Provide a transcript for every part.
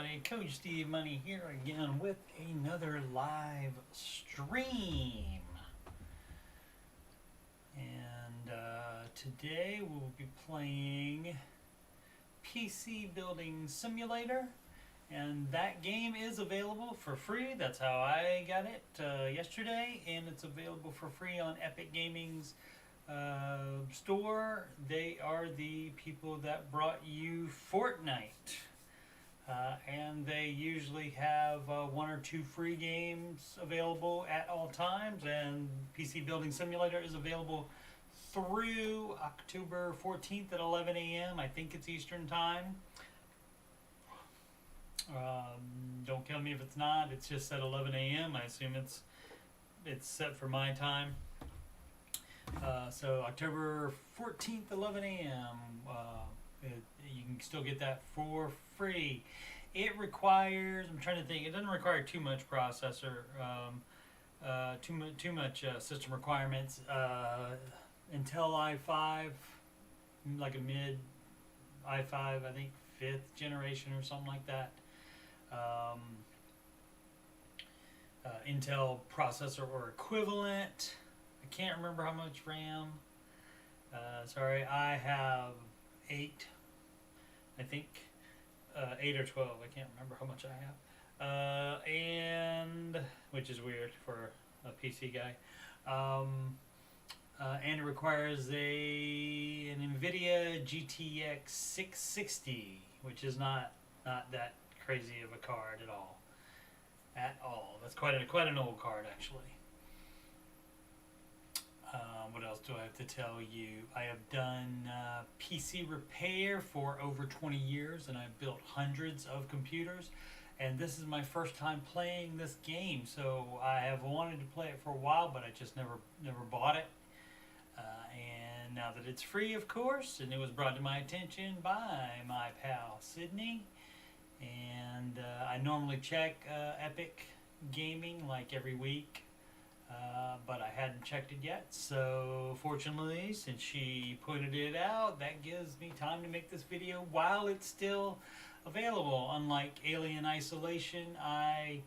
everybody. Coach Steve Money here again with another live stream. And today we'll be playing PC Building Simulator. And that game is available for free. That's how I got it yesterday. And it's available for free on Epic Gaming's store. They are the people that brought you Fortnite. And they usually have one or two free games available at all times. And PC Building Simulator is available through October 14th at 11 a.m. I think it's Eastern Time. Don't kill me if it's not. It's just at 11 a.m. I assume it's set for my time. So October 14th, 11 a.m. You can still get that for free. It requires, I'm trying to think, it doesn't require too much processor, too much system requirements. Intel i5, like a mid i5, I think 5th generation or something like that. Intel processor or equivalent. I can't remember how much RAM. Sorry, I have 8. I think 8 or 12. I can't remember how much I have. And which is weird for a PC guy. And it requires an NVIDIA GTX 660, which is not that crazy of a card at all. That's quite an old card, actually. What else do I have to tell you? I have done PC repair for over 20 years, and I've built hundreds of computers. And this is my first time playing this game, so I have wanted to play it for a while, but I just never bought it. And now that it's free, of course, and it was brought to my attention by my pal Sydney. And I normally check Epic Gaming like every week. But I hadn't checked it yet, so fortunately, since she pointed it out, that gives me time to make this video while it's still available. Unlike Alien Isolation, I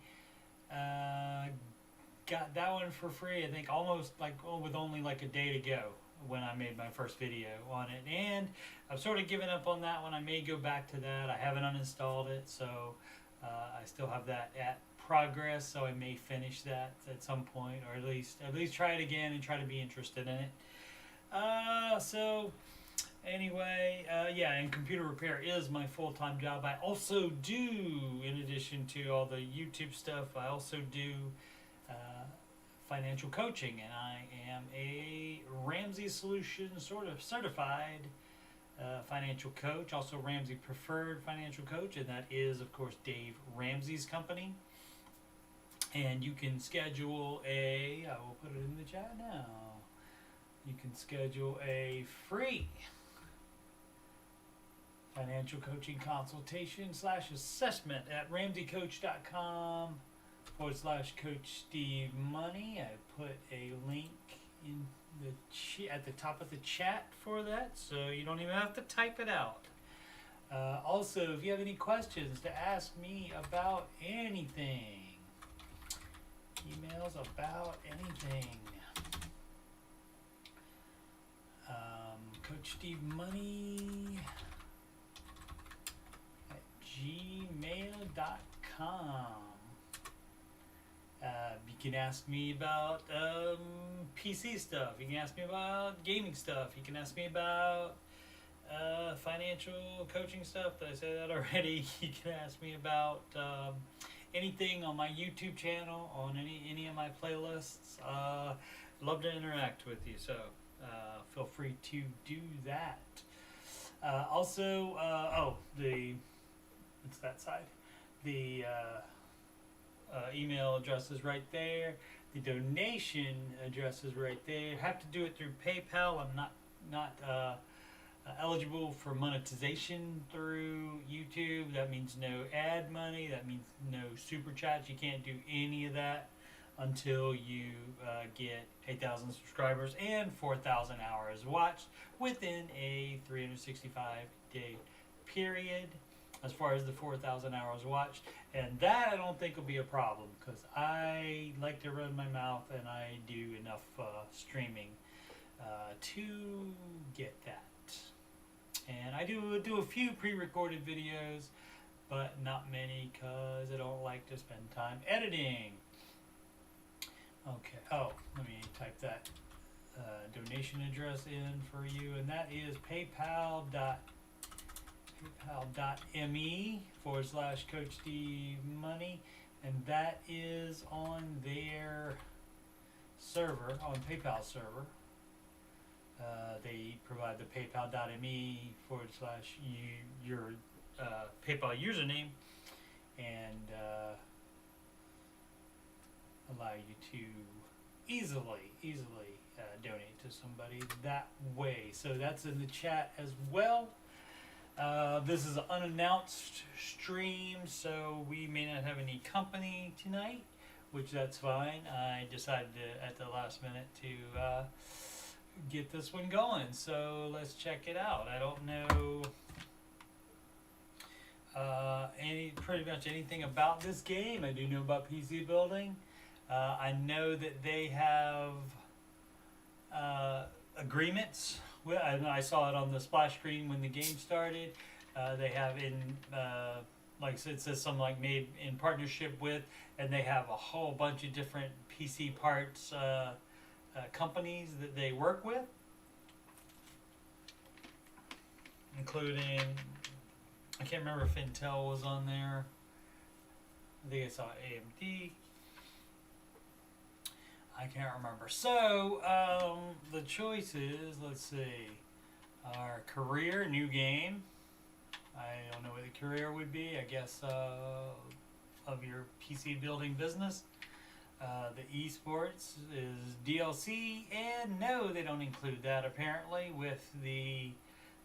got that one for free, I think almost with only like a day to go when I made my first video on it. And I've sort of given up on that one. I may go back to that. I haven't uninstalled it, so I still have that at progress, so I may finish that at some point, or at least try it again and try to be interested in it. So anyway, yeah, and computer repair is my full-time job. I also do, in addition to all the YouTube stuff, I also do financial coaching, and I am a Ramsey Solution sort of certified financial coach, also Ramsey preferred financial coach, and that is, of course, Dave Ramsey's company. And you can schedule I will put it in the chat now. You can schedule a free financial coaching consultation / assessment at ramseycoach.com/Coach Steve Money. I put a link in at the top of the chat for that, so you don't even have to type it out. Also, if you have any questions to ask me about anything, emails about anything, Coach Steve Money at gmail.com. You can ask me about PC stuff. You can ask me about gaming stuff. You can ask me about financial coaching stuff. Did I say that already? You can ask me about anything on my YouTube channel, on any of my playlists. Love to interact with you, so feel free to do that. Also, it's that side. The email address is right there. The donation address is right there. Have to do it through PayPal. I'm not eligible for monetization through YouTube. That means no ad money. That means no super chats. You can't do any of that until you get 8,000 subscribers and 4,000 hours watched within a 365-day period. as far as the 4,000 hours watched, and that I don't think will be a problem because I like to run my mouth and I do enough streaming to get that. And I do a few pre-recorded videos, but not many because I don't like to spend time editing. Okay, oh, let me type that donation address in for you, and that is paypal.me/CoachDMoney, and that is on their server, on PayPal server. They provide the paypal.me/your PayPal username, and allow you to easily donate to somebody that way. So that's in the chat as well. This is an unannounced stream, so we may not have any company tonight, which that's fine. I decided at the last minute to get this one going, so let's check it out. I don't know pretty much anything about this game. I do know about PC building. I know that they have agreements. I saw it on the splash screen when the game started. They have like I said, it says something like made in partnership with, and they have a whole bunch of different PC parts companies that they work with, including, I can't remember if Intel was on there. I think I saw AMD. I can't remember. So, the choices, let's see, our career, new game. I don't know what the career would be, I guess, of your PC building business. The esports is DLC, and no, they don't include that apparently with the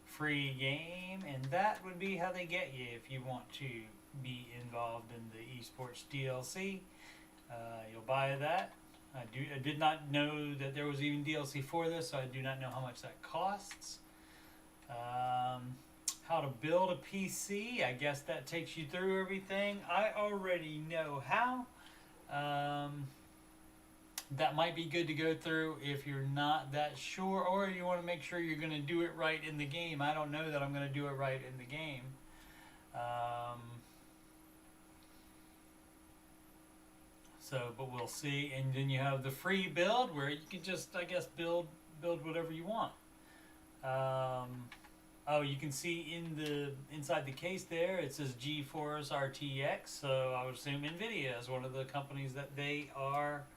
free game, and that would be how they get you if you want to be involved in the esports DLC. You'll buy that. I did not know that there was even DLC for this, so I do not know how much that costs. How to build a PC, I guess that takes you through everything. I already know how. That might be good to go through if you're not that sure, or you want to make sure you're going to do it right in the game. I don't know that I'm going to do it right in the game. But we'll see. And then you have the free build where you can just, I guess, build whatever you want. Oh, you can see inside the case there, it says GeForce RTX. So I would assume NVIDIA is one of the companies that they are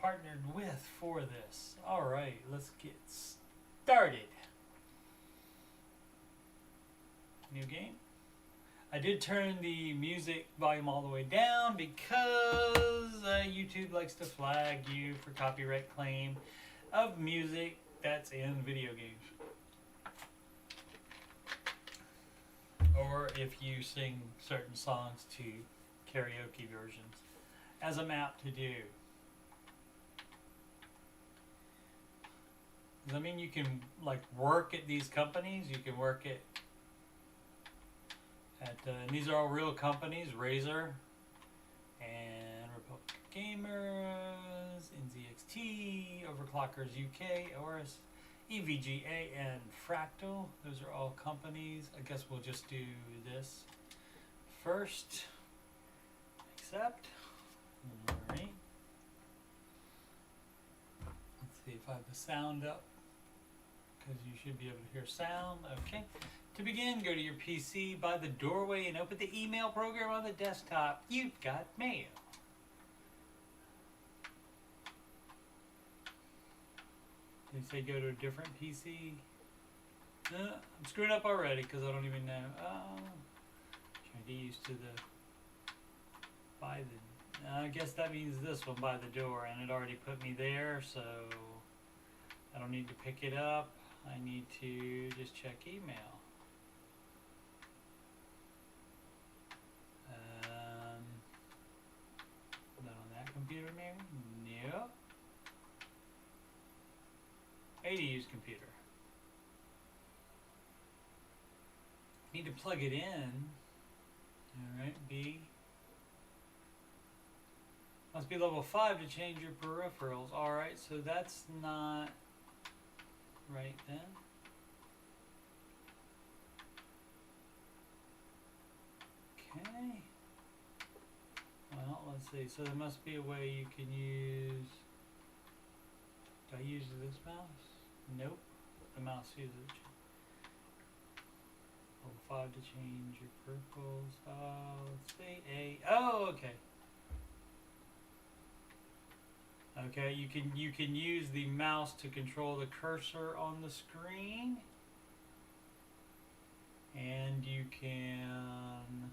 partnered with for this. All right, let's get started. New game. I did turn the music volume all the way down because YouTube likes to flag you for copyright claim of music that's in video games. Or if you sing certain songs to karaoke versions, as I'm apt to do. Does that mean you can like work at these companies? You can work at and these are all real companies: Razer and Republic Gamers, NZXT, Overclockers UK, ORS, EVGA, and Fractal. Those are all companies. I guess we'll just do this first. Accept. All right. Let's see if I have the sound up, because you should be able to hear sound. Okay. To begin, go to your PC by the doorway and open the email program on the desktop. You've got mail. Did you say go to a different PC? I'm screwing up already because I don't even know. Oh, trying to get used to the by the. I guess that means this one by the door, and it already put me there, so I don't need to pick it up. I need to just check email. Not on that computer, maybe? No. A to use computer. Need to to plug it in. Alright, B. Must be level 5 to change your peripherals. Alright, so that's not right then. Okay. Well, let's see. So there must be a way you can use... Do I use this mouse? Nope. The mouse uses it. Level 5 to change your peripherals. Let's see. Oh, okay. Okay, you can use the mouse to control the cursor on the screen, and you can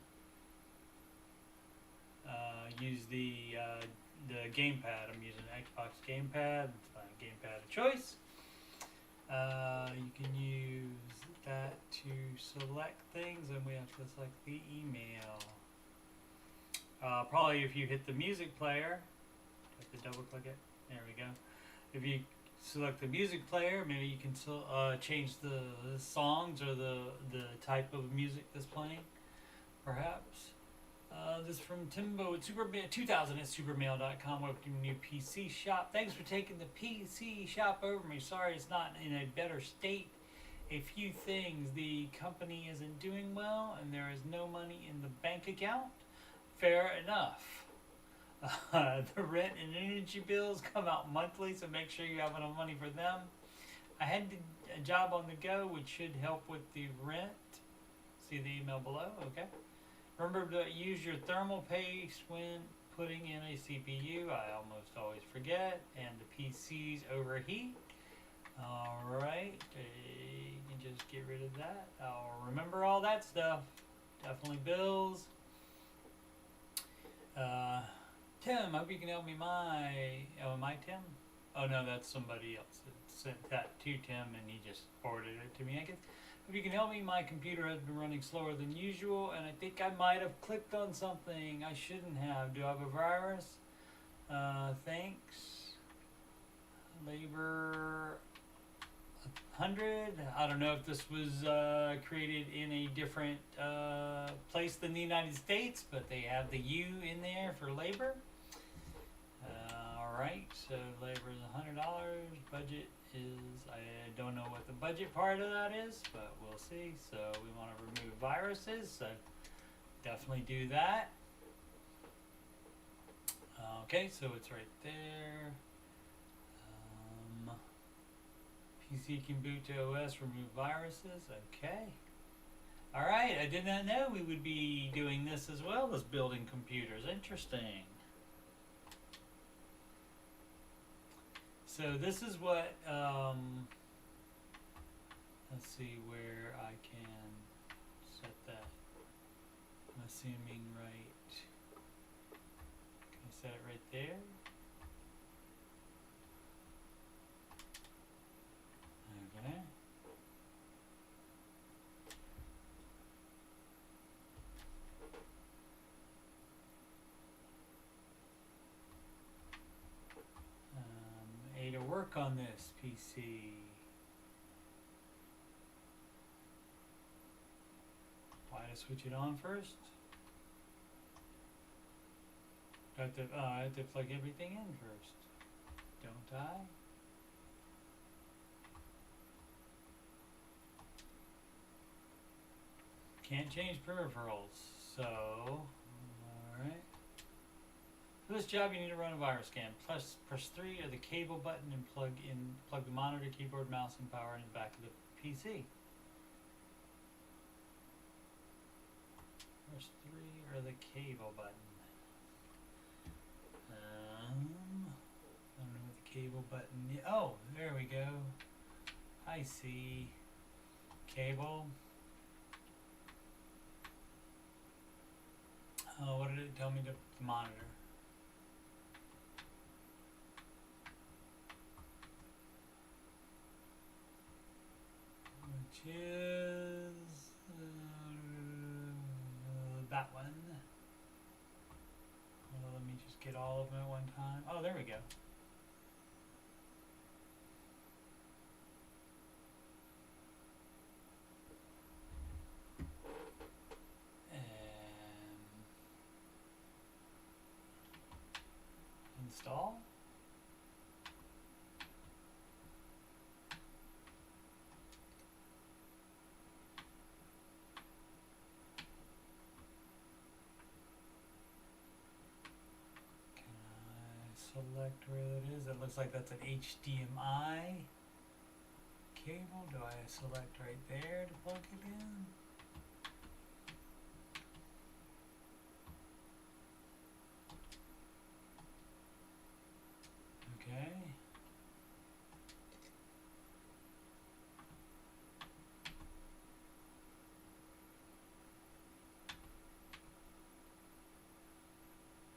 use the gamepad. I'm using an Xbox gamepad. It's my gamepad of choice. You can use that to select things, and we have to select the email. Probably if you hit the music player, have to double click it. There we go. If you select the music player, maybe you can change the songs or the type of music that's playing, perhaps. This is from Timbo at 2000 at supermail.com. Welcome to new PC shop. Thanks for taking the PC shop over me. Sorry it's not in a better state. A few things. The company isn't doing well and there is no money in the bank account. Fair enough. The rent and energy bills come out monthly, so make sure you have enough money for them. I had a job on the go which should help with the rent. See the email below. Okay. Remember to use your thermal paste when putting in a CPU. I almost always forget. And the PCs overheat. Alright. You can just get rid of that. I'll remember all that stuff. Definitely bills. Tim, I hope you can help me am I Tim? Oh no, that's somebody else that sent that to Tim and he just forwarded it to me, I guess. If you can help me, my computer has been running slower than usual, and I think I might have clicked on something I shouldn't have. Do I have a virus? Thanks. Labor 100. I don't know if this was created in a different place than the United States, but they have the U in there for labor. Alright, so labor is $100. Budget is, I don't know what the budget part of that is, but we'll see. So we want to remove viruses, so definitely do that. Okay, so it's right there. PC can boot to OS, remove viruses. Okay. Alright, I did not know we would be doing this as well as building computers. Interesting. So this is what, let's see where I can set that. I'm assuming right. Can I set it right there? Okay. A to work on this PC. Why to switch it on first? I have to plug everything in first, don't I? Can't change peripherals, so, alright. For this job you need to run a virus scan. Press 3 or the cable button and plug the monitor, keyboard, mouse, and power in the back of the PC. Press 3 or the cable button. I don't know what the cable button is. Oh, there we go. I see. Cable. Oh, what did it tell me to monitor? Which is that one. Well, let me just get all of them at one time. Oh, there we go. install. Select where it is. It looks like that's an HDMI cable. Do I select right there to plug it in? Okay.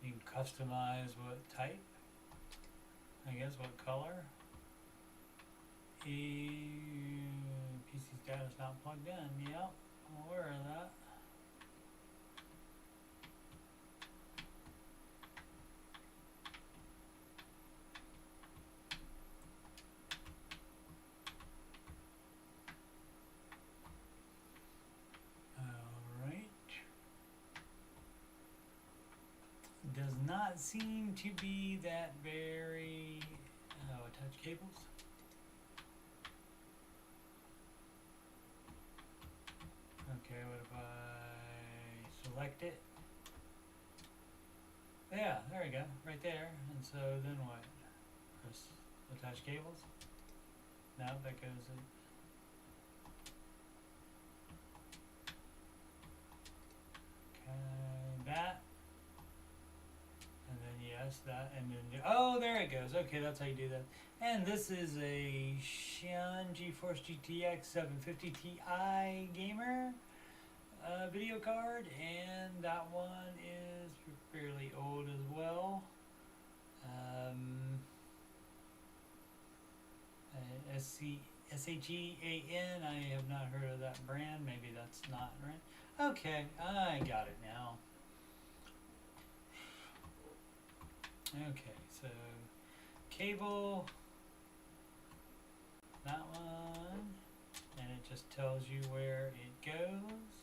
You can customize what type. I guess what color? PC status not plugged in. Yep, I'm aware of that. Alright. Does not seem to be that very... Oh, attach cables. Okay, what if I select it? Yeah, there we go, right there. And so then what? Press attach cables? No, that goes in. Okay, that. And then yes, that, and then, oh, there it goes. Okay, that's how you do that. And this is a Xi'an GeForce GTX 750 Ti gamer video card, and that one is fairly old as well. SHEAN, I have not heard of that brand. Maybe that's not right. Okay, I got it now. Okay, so cable, that one, and it just tells you where it goes.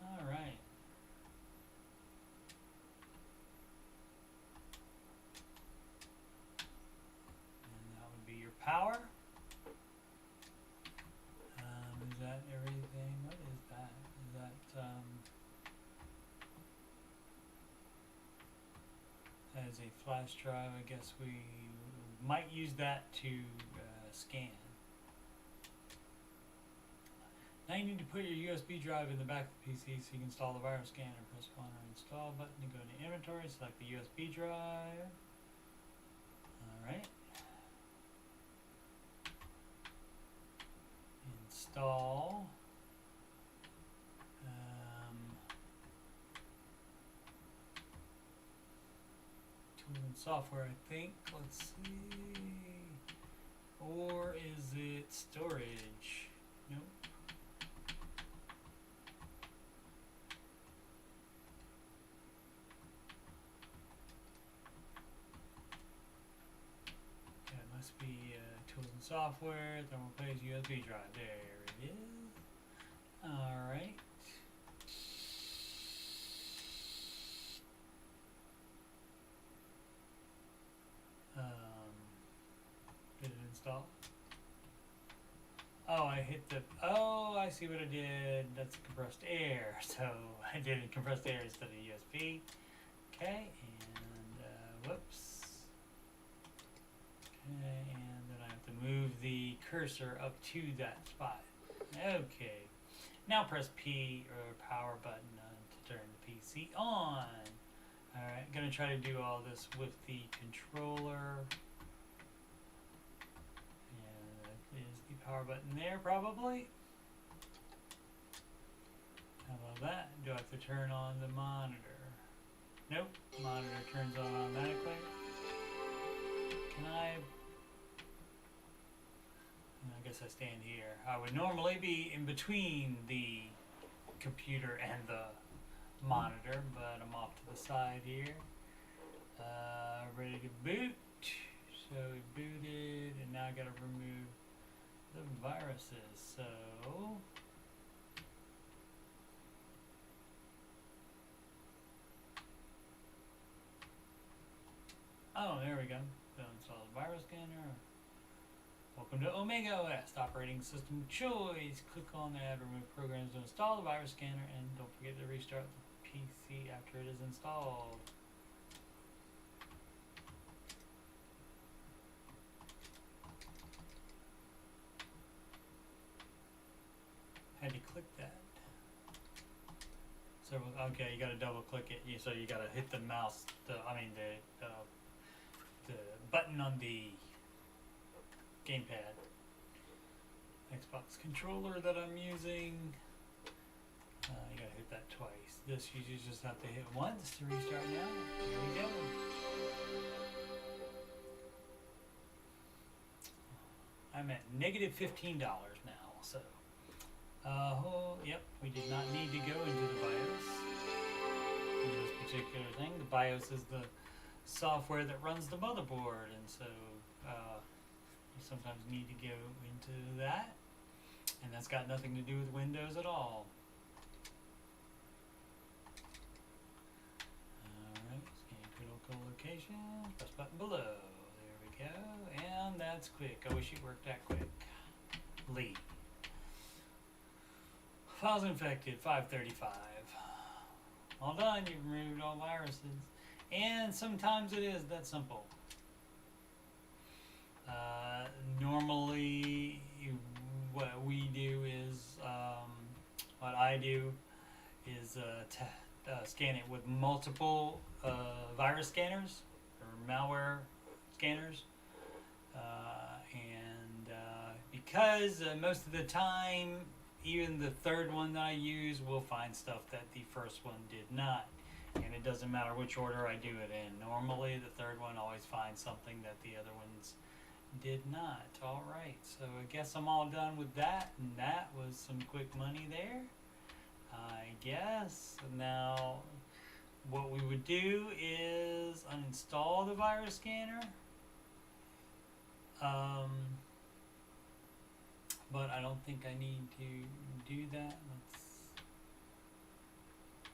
All right. And that would be your power. Is that everything? What is that? Is that, as a flash drive, I guess we might use that to scan. Now you need to put your USB drive in the back of the PC so you can install the virus scanner. Press one on the install button to go to inventory, select the USB drive. Alright. Install. Tool and software, I think. Let's see. Or is it storage? Nope. Yeah, it must be tools and software, thermal paste, USB drive. There it is. Alright. Did it install? Oh, I hit the, oh, I see what I did. That's compressed air. So I did compressed air instead of USB. Okay, and whoops. Okay, and then I have to move the cursor up to that spot. Okay, now press P or power button to turn the PC on. Alright, gonna try to do all this with the controller. And that is the power button there, probably. How about that? Do I have to turn on the monitor? Nope, monitor turns on automatically. Can I guess I stand here. I would normally be in between the computer and the monitor, but I'm off to the side here. Ready to boot. So we booted, and now I gotta remove the viruses. So Welcome to Omega OS, operating system choice. Click on the add remove programs to install the virus scanner, and don't forget to restart the PC after it is installed. Had to click that. So okay, you got to double click it. So you got to hit the mouse. The button on the gamepad. Xbox controller that I'm using. You gotta hit that twice. This you just have to hit once to restart now. Here we go. I'm at negative $15 now. So, yep, we did not need to go into the BIOS in this particular thing. The BIOS is the software that runs the motherboard, and so you sometimes need to go into that, and that's got nothing to do with Windows at all. Alright, scan critical location, press button below. There we go, and that's quick. I wish it worked that quick. Leave. Files infected, 535. All done, you've removed all viruses. And sometimes it is that simple. Normally, what we do is, what I do is scan it with multiple virus scanners or malware scanners. Because most of the time, even the third one that I use will find stuff that the first one did not. And it doesn't matter which order I do it in. Normally, the third one always finds something that the other ones did not. All right, so I guess I'm all done with that. And that was some quick money there, I guess. Now, what we would do is uninstall the virus scanner. But I don't think I need to do that. Let's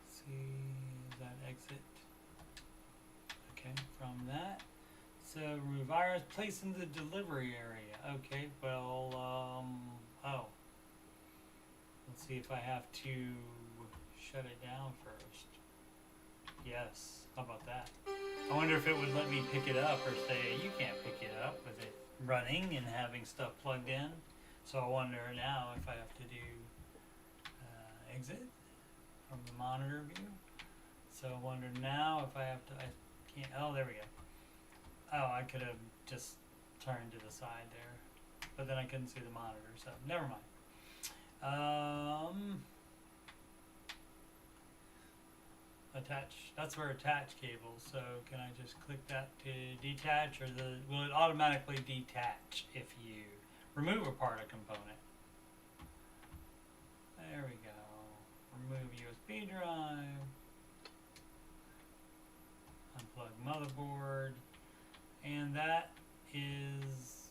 see. That exit. Okay, from that. So remove virus, place in the delivery area. Okay, well, oh. Let's see if I have to shut it down first. Yes, how about that? I wonder if it would let me pick it up or say you can't pick it up with it running and having stuff plugged in. So I wonder now if I have to do exit from the monitor view. So I wonder now if I have to, I can't, oh, there we go. Oh, I could have just turned to the side there, but then I couldn't see the monitor, so never mind. Attach, that's where attach cables, so can I just click that to detach, or will it automatically detach if you remove a part or component? There we go. Remove USB drive. Unplug motherboard, and that is,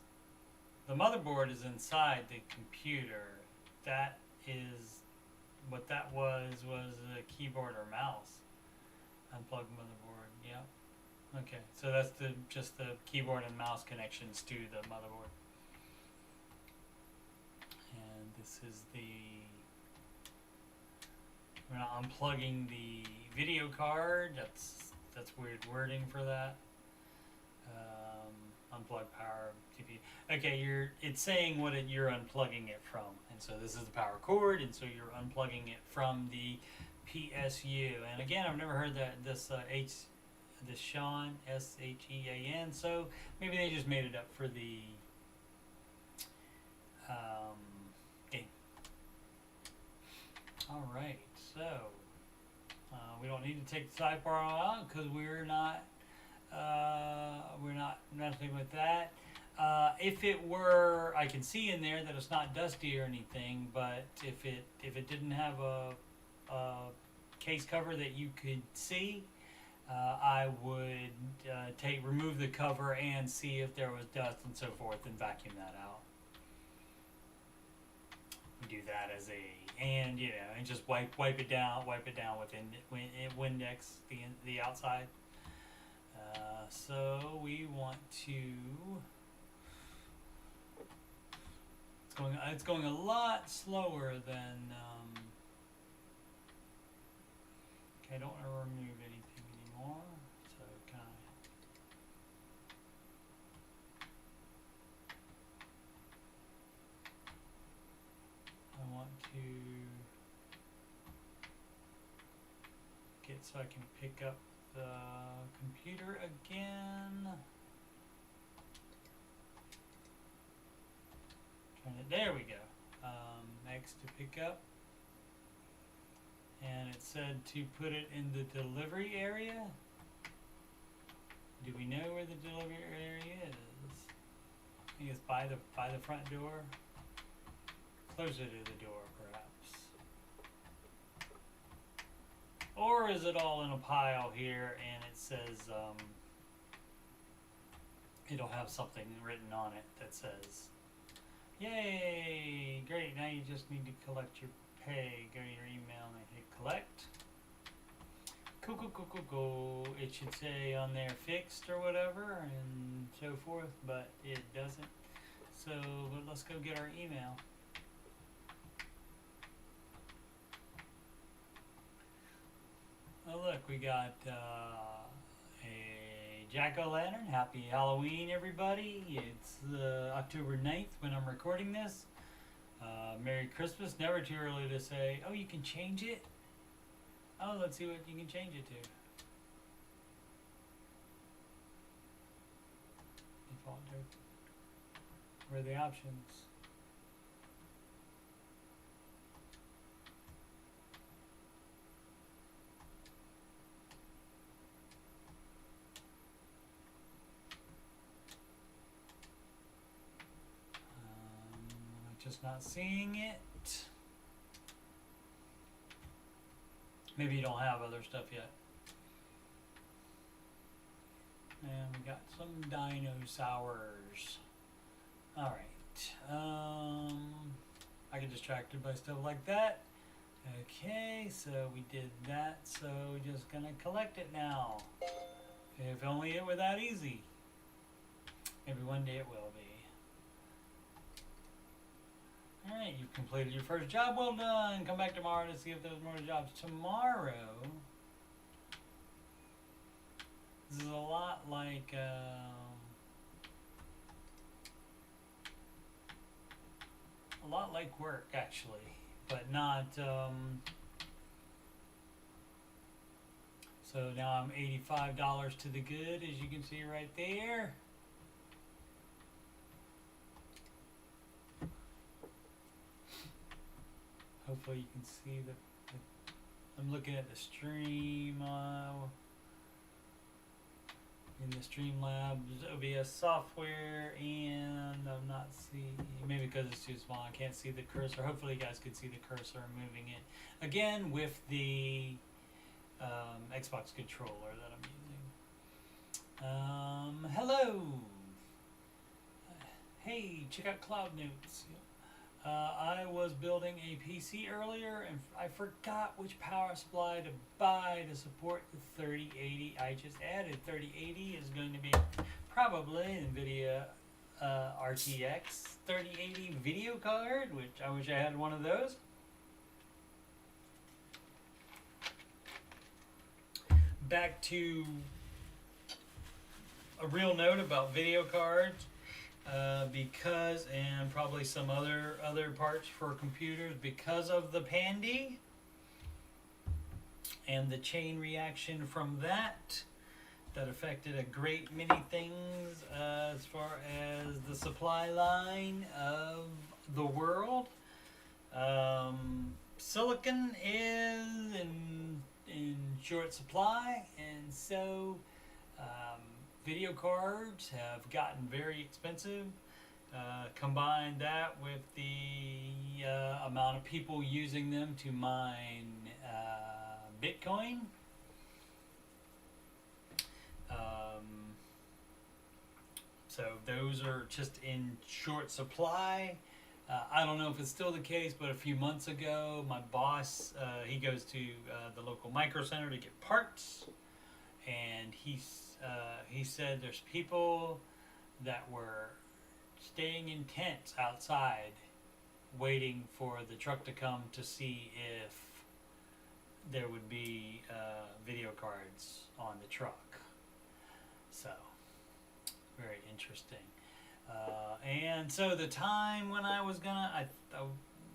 the motherboard is inside the computer. That is, what that was a keyboard or mouse. Unplug motherboard, yeah. Okay, so that's just the keyboard and mouse connections to the motherboard. And this is we're not unplugging the video card. That's weird wording for that. Unplug power TV. Okay, it's saying what you're unplugging it from, and so this is the power cord, and so you're unplugging it from the PSU. And again, I've never heard that this Sean SHEAN. So maybe they just made it up for the game. All right, so. We don't need to take the sidebar out because we're not messing with that. If it were, I can see in there that it's not dusty or anything, but if it didn't have a case cover that you could see, I would remove the cover and see if there was dust and so forth and vacuum that out. Do that as and just wipe it down within Windex the outside. So we want to It's going a lot slower than. Okay, I don't want to remove anything anymore, so kind of. I want to get so I can pick up the computer again. There we go. Next to pick up. And it said to put it in the delivery area. Do we know where the delivery area is? I think it's by the front door. Closer to the door, perhaps. Or is it all in a pile here and it says it'll have something written on it that says, yay, great, now you just need to collect your pay. Go to your email and hit collect. Cool. It should say on there fixed or whatever and so forth, but it doesn't. So let's go get our email. Oh look, we got a jack-o'-lantern. Happy Halloween, everybody. It's October 9th when I'm recording this. Merry Christmas. Never too early to say, oh, you can change it? Oh, let's see what you can change it to. Default. Where are the options? Just not seeing it. Maybe you don't have other stuff yet. And we got some dinosaurs. Alright. I get distracted by stuff like that. Okay, so we did that, so we're just gonna collect it now. If only it were that easy. Maybe one day it will be. Alright, you've completed your first job. Well done. Come back tomorrow to see if there's more jobs. Tomorrow, this is a lot like work, actually, but not. So now I'm $85 to the good, as you can see right there. Hopefully you can see I'm looking at the stream in the Streamlabs OBS software, and I'm not seeing, maybe because it's too small, I can't see the cursor. Hopefully you guys can see the cursor moving it. Again, with the Xbox controller that I'm using. Hello! Hey, check out Cloud Notes. I was building a PC earlier and I forgot which power supply to buy to support the 3080 I just added. 3080 is going to be probably NVIDIA RTX 3080 video card, which I wish I had one of those. Back to a real note about video cards. Because, and probably some other parts for computers, because of the Pandy and the chain reaction from that affected a great many things as far as the supply line of the world. Silicon is in short supply, and so video cards have gotten very expensive. Combine that with the amount of people using them to mine Bitcoin. So those are just in short supply. I don't know if it's still the case, but a few months ago, my boss, he goes to the local micro center to get parts, and he said there's people that were staying in tents outside waiting for the truck to come to see if there would be video cards on the truck. So, very interesting. And so the time when I was gonna,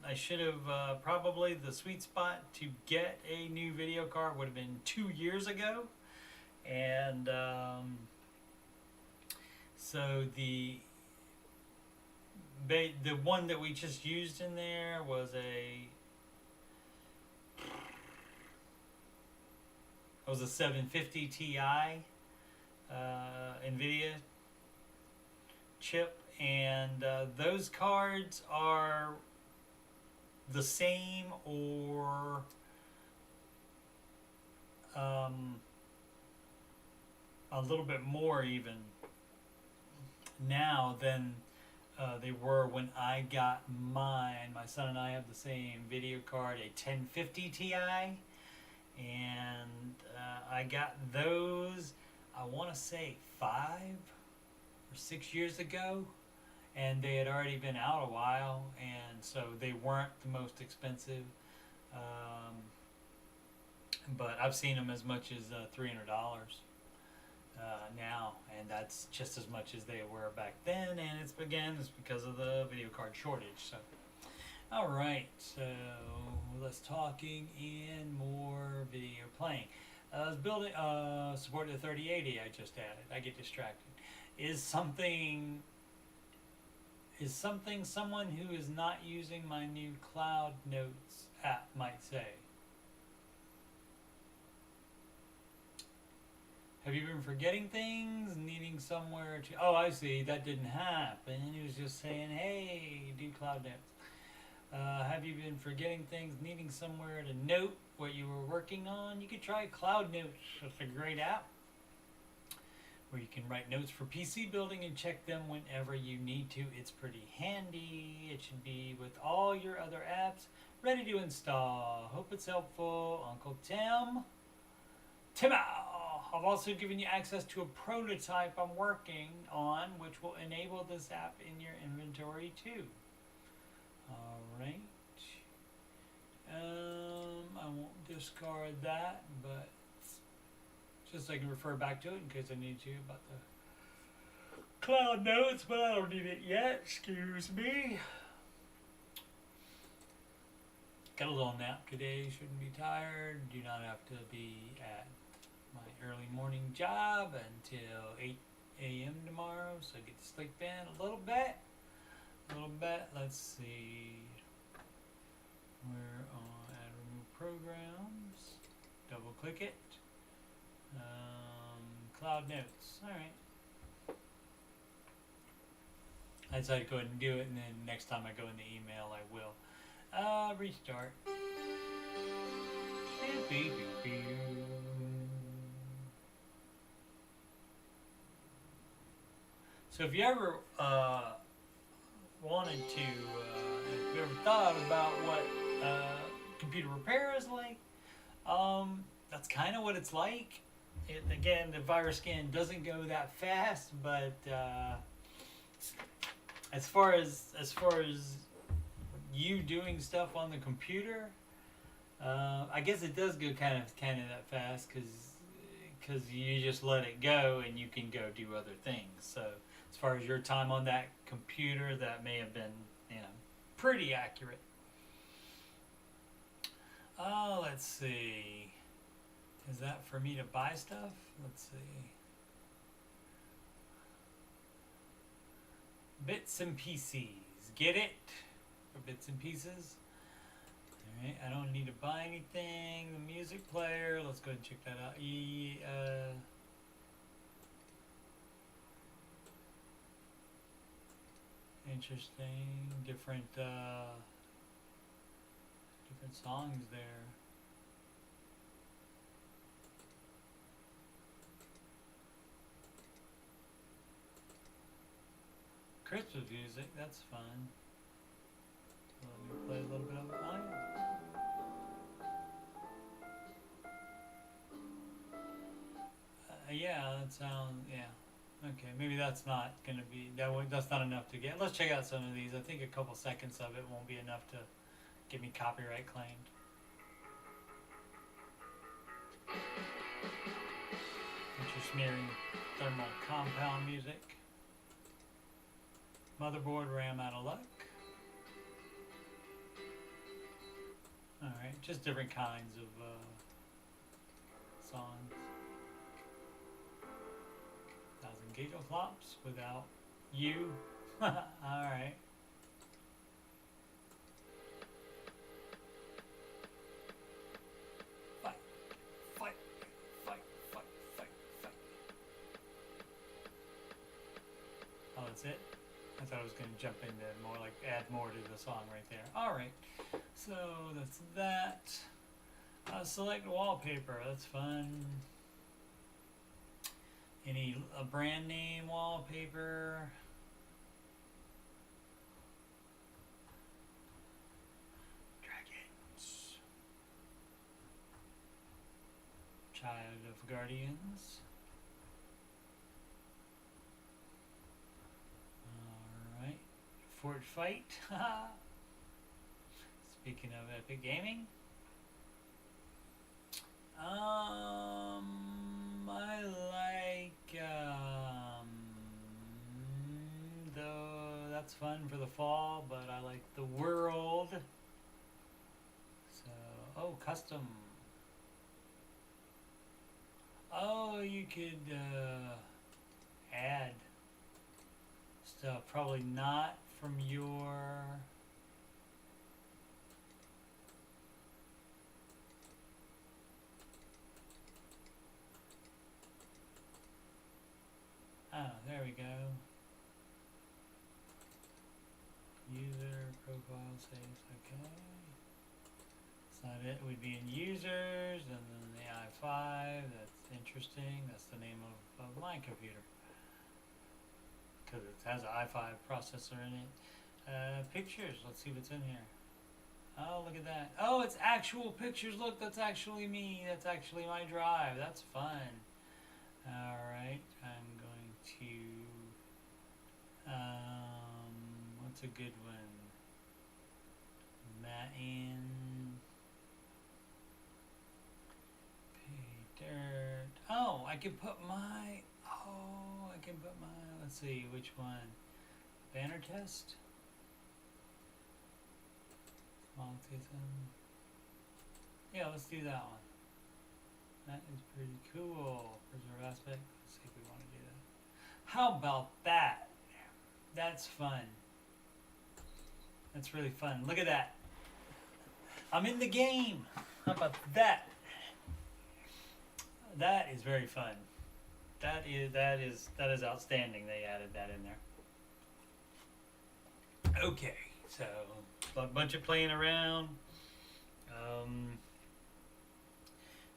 I should have probably the sweet spot to get a new video card would have been 2 years ago. And so the one that we just used in there was a 750 Ti NVIDIA chip, and those cards are the same or a little bit more even now than they were when I got mine. My son and I have the same video card, a 1050 Ti, and I got those, I want to say 5 or 6 years ago, and they had already been out a while, and so they weren't the most expensive, but I've seen them as much as $300 now, and that's just as much as they were back then, and it's because of the video card shortage. So all right, so less talking and more video playing. I was building support the 3080 I just added. I get distracted. Is something someone who is not using my new Cloud Notes app might say? Have you been forgetting things, needing somewhere to... Oh, I see, that didn't happen. He was just saying, hey, do Cloud Notes. Have you been forgetting things, needing somewhere to note what you were working on? You could try Cloud Notes. It's a great app where you can write notes for PC building and check them whenever you need to. It's pretty handy. It should be with all your other apps ready to install. Hope it's helpful. Uncle Tim. Timo! I've also given you access to a prototype I'm working on, which will enable this app in your inventory too. Alright. I won't discard that, but just so I can refer back to it in case I need to about the Cloud Notes, but I don't need it yet. Excuse me. Got a little nap today. Shouldn't be tired. Do not have to be at my early morning job until 8 a.m. tomorrow, so I get to sleep in a little bit. Let's see. We're on Add Remove Programs. Double click it. Cloud Notes. Alright. I decided to go ahead and do it, and then next time I go in the email I will. Restart. So if you ever wanted to, if you ever thought about what computer repair is like, that's kind of what it's like. Again, the virus scan doesn't go that fast, but as far as you doing stuff on the computer, I guess it does go kind of that fast because you just let it go and you can go do other things. So as far as your time on that computer, that may have been, pretty accurate. Let's see. Is that for me to buy stuff? Let's see. Bits and pieces. Get it? For bits and pieces. Alright, I don't need to buy anything. The music player. Let's go and check that out. Interesting. Different songs there. Christmas music, that's fun. Let me play a little bit of it. Yeah, that sounds, yeah. Okay, maybe that's not gonna be that's not enough to get. Let's check out some of these. I think a couple seconds of it won't be enough to get me copyright claimed. Smearing thermal compound music. Motherboard RAM out of luck. Alright, just different kinds of songs. 1,000 gigaflops without you. Alright. Fight, fight, fight, fight, fight, fight. Oh, that's it? I thought I was going to jump into more, like add more to the song right there. Alright, so that's that. Select wallpaper, that's fun. Any brand name wallpaper? Dragons. Child of Guardians. Alright. Fort Fight. Speaking of Epic Gaming. I like, though that's fun for the fall, but I like the world. So, oh, custom. Oh, you could, add stuff. Probably not from your... Oh, there we go. User profile saves, okay. That's not it. We'd be in users, and then the i5. That's interesting. That's the name of my computer. Because it has an i5 processor in it. Pictures. Let's see what's in here. Oh, look at that. Oh, it's actual pictures. Look, that's actually me. That's actually my drive. That's fun. Alright, I'm going to, what's a good one? Matin, pay dirt. Oh, I can put my, let's see, which one? Banner test? Small season. Yeah, let's do that one. That is pretty cool. Preserve aspect. Let's see if we want to do that. How about that? That's fun. That's really fun. Look at that. I'm in the game. How about that? That is very fun. That is outstanding. They added that in there. Okay, so a bunch of playing around.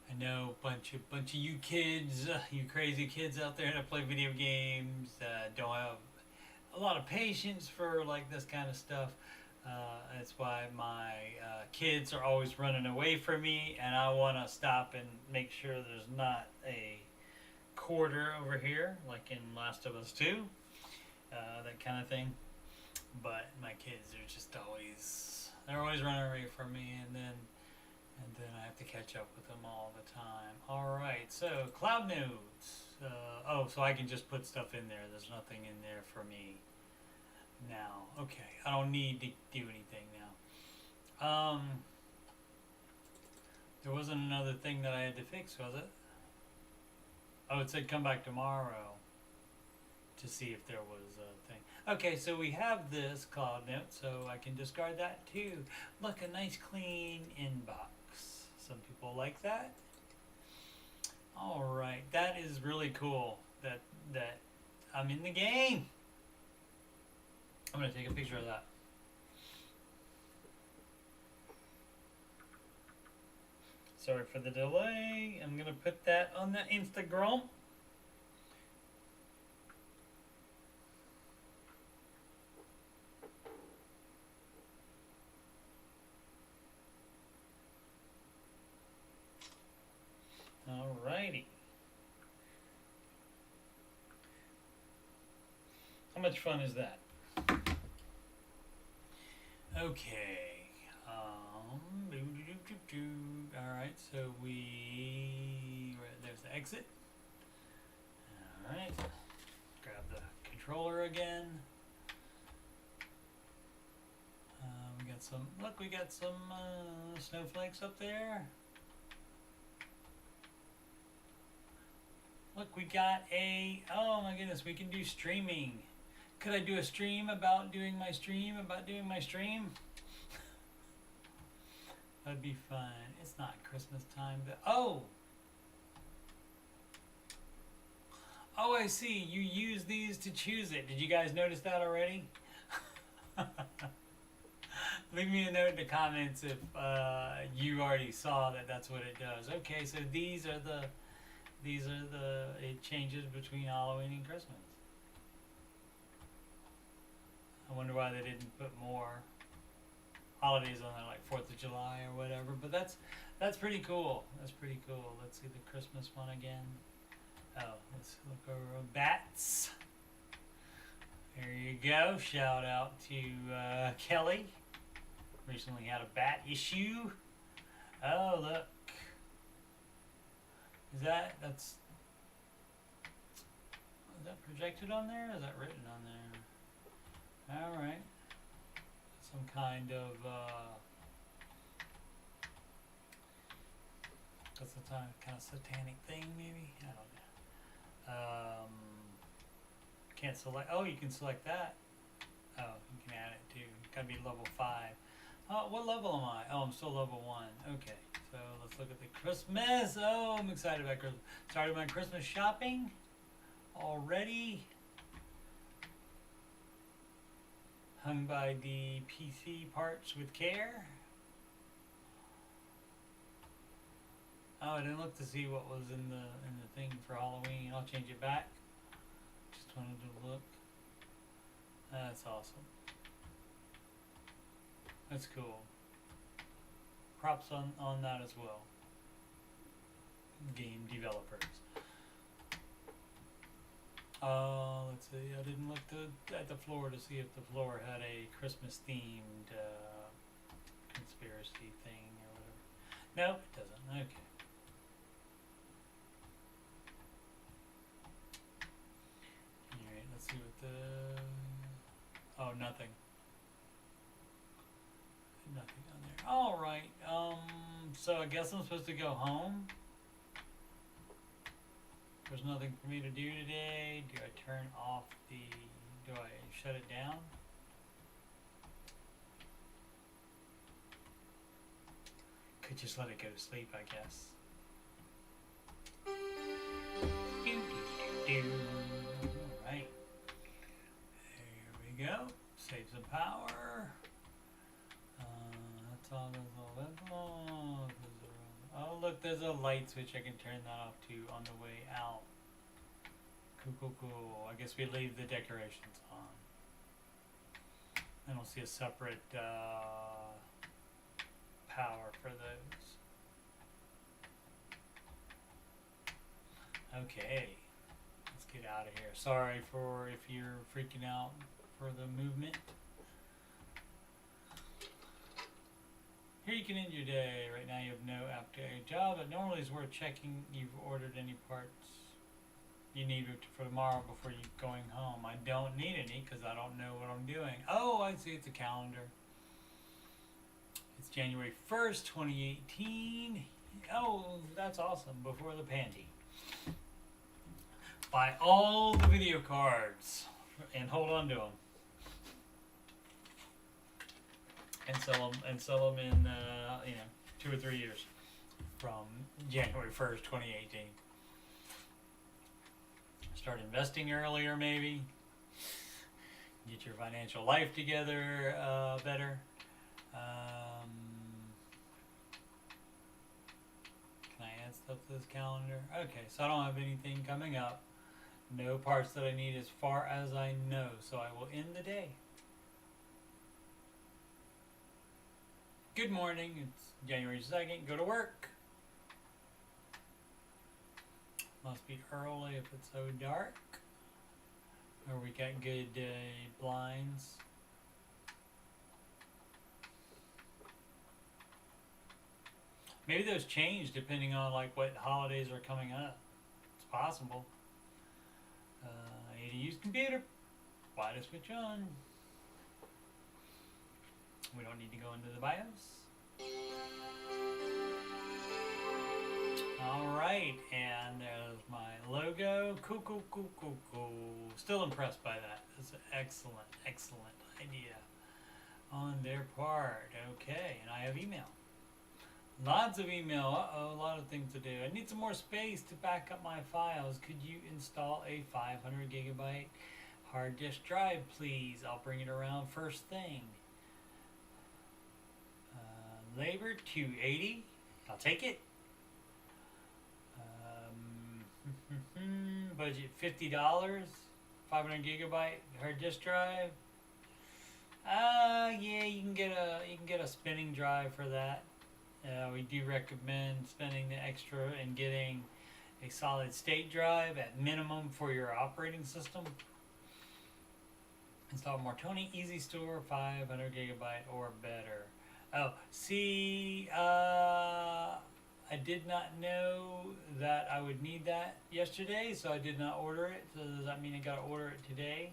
I know a bunch of you kids, you crazy kids out there that play video games, don't have a lot of patience for like this kind of stuff. That's why my kids are always running away from me, and I want to stop and make sure there's not a quarter over here, like in Last of Us 2, that kind of thing. But my kids are just they're always running away from me, and then I have to catch up with them all the time. Alright, so cloud nodes. Oh, so I can just put stuff in there. There's nothing in there for me now. Okay, I don't need to do anything now. There wasn't another thing that I had to fix, was it? Oh, it said come back tomorrow to see if there was a thing. Okay, so we have this cloud note, so I can discard that too. Look, a nice clean inbox. Some people like that. Alright, that is really cool that I'm in the game. I'm going to take a picture of that. Sorry for the delay. I'm going to put that on the Instagram. Alrighty. much fun is that? Okay. Alright, so there's the exit. Alright. Grab the controller again. We got some snowflakes up there. Look, we got oh my goodness, we can do streaming. Could I do a stream about doing my stream? That'd be fun. It's not Christmas time, but oh, I see. You use these to choose it. Did you guys notice that already? Leave me a note in the comments if you already saw that. That's what it does. Okay, so these are the it changes between Halloween and Christmas. I wonder why they didn't put more holidays on there, like 4th of July or whatever. But that's pretty cool. That's pretty cool. Let's see the Christmas one again. Oh, let's look over bats. There you go. Shout out to Kelly. Recently had a bat issue. Oh, look. Is that projected on there? Or is that written on there? All right. Some kind of that's a kind of satanic thing, maybe. I don't know. Can't select. Oh, you can select that. Oh, you can add it too. Gotta be level 5. Oh, what level am I? Oh, I'm still level 1. Okay, so let's look at the Christmas. Oh, I'm excited about Christmas. Started my Christmas shopping already. Hung by the PC parts with care. Oh, I didn't look to see what was in the thing for Halloween. I'll change it back. Just wanted to look. That's awesome. That's cool. Props on that as well. Game developers. Let's see. I didn't look at the floor to see if the floor had a Christmas themed conspiracy thing or whatever. No, it doesn't. Okay. Alright, let's see what the... Oh, nothing. Nothing on there. Alright, so I guess I'm supposed to go home. There's nothing for me to do today. Do I turn off do I shut it down? Could just let it go to sleep, I guess. Alright. There we go. Save some power. That's all oh, look, there's a light switch. I can turn that off too on the way out. Cool. I guess we leave the decorations on. I don't see a separate power for those. Okay, let's get out of here. Sorry for if you're freaking out for the movement. Here you can end your day. Right now you have no after-day job, but normally it's worth checking you've ordered any parts you need for tomorrow before you going home. I don't need any because I don't know what I'm doing. Oh, I see, it's a calendar. It's January 1st, 2018. Oh, that's awesome, before the panty. Buy all the video cards and hold on to them. And sell them in 2 or 3 years from January 1st, 2018. Start investing earlier, maybe. Get your financial life together better. Can I add stuff to this calendar? Okay, so I don't have anything coming up. No parts that I need as far as I know, so I will end the day. Good morning, it's January 2nd, go to work. Must be early if it's so dark. Or we got good blinds. Maybe those change depending on like what holidays are coming up. It's possible. A to use computer. Why to switch on? We don't need to go into the BIOS. Alright, and there's my logo. Cool, cool, cool, cool, cool. Still impressed by that. It's an excellent, excellent idea on their part. Okay, and I have email. Lots of email. Uh-oh, a lot of things to do. I need some more space to back up my files. Could you install a 500 gigabyte hard disk drive, please? I'll bring it around first thing. Labor, $280. I'll take it. Budget $50. 500 gigabyte hard disk drive. Yeah, you can get a spinning drive for that. We do recommend spending the extra and getting a solid state drive at minimum for your operating system. Install Martoni Easy Store 500 gigabyte or better. Oh, see, I did not know that I would need that yesterday, so I did not order it. So does that mean I gotta order it today?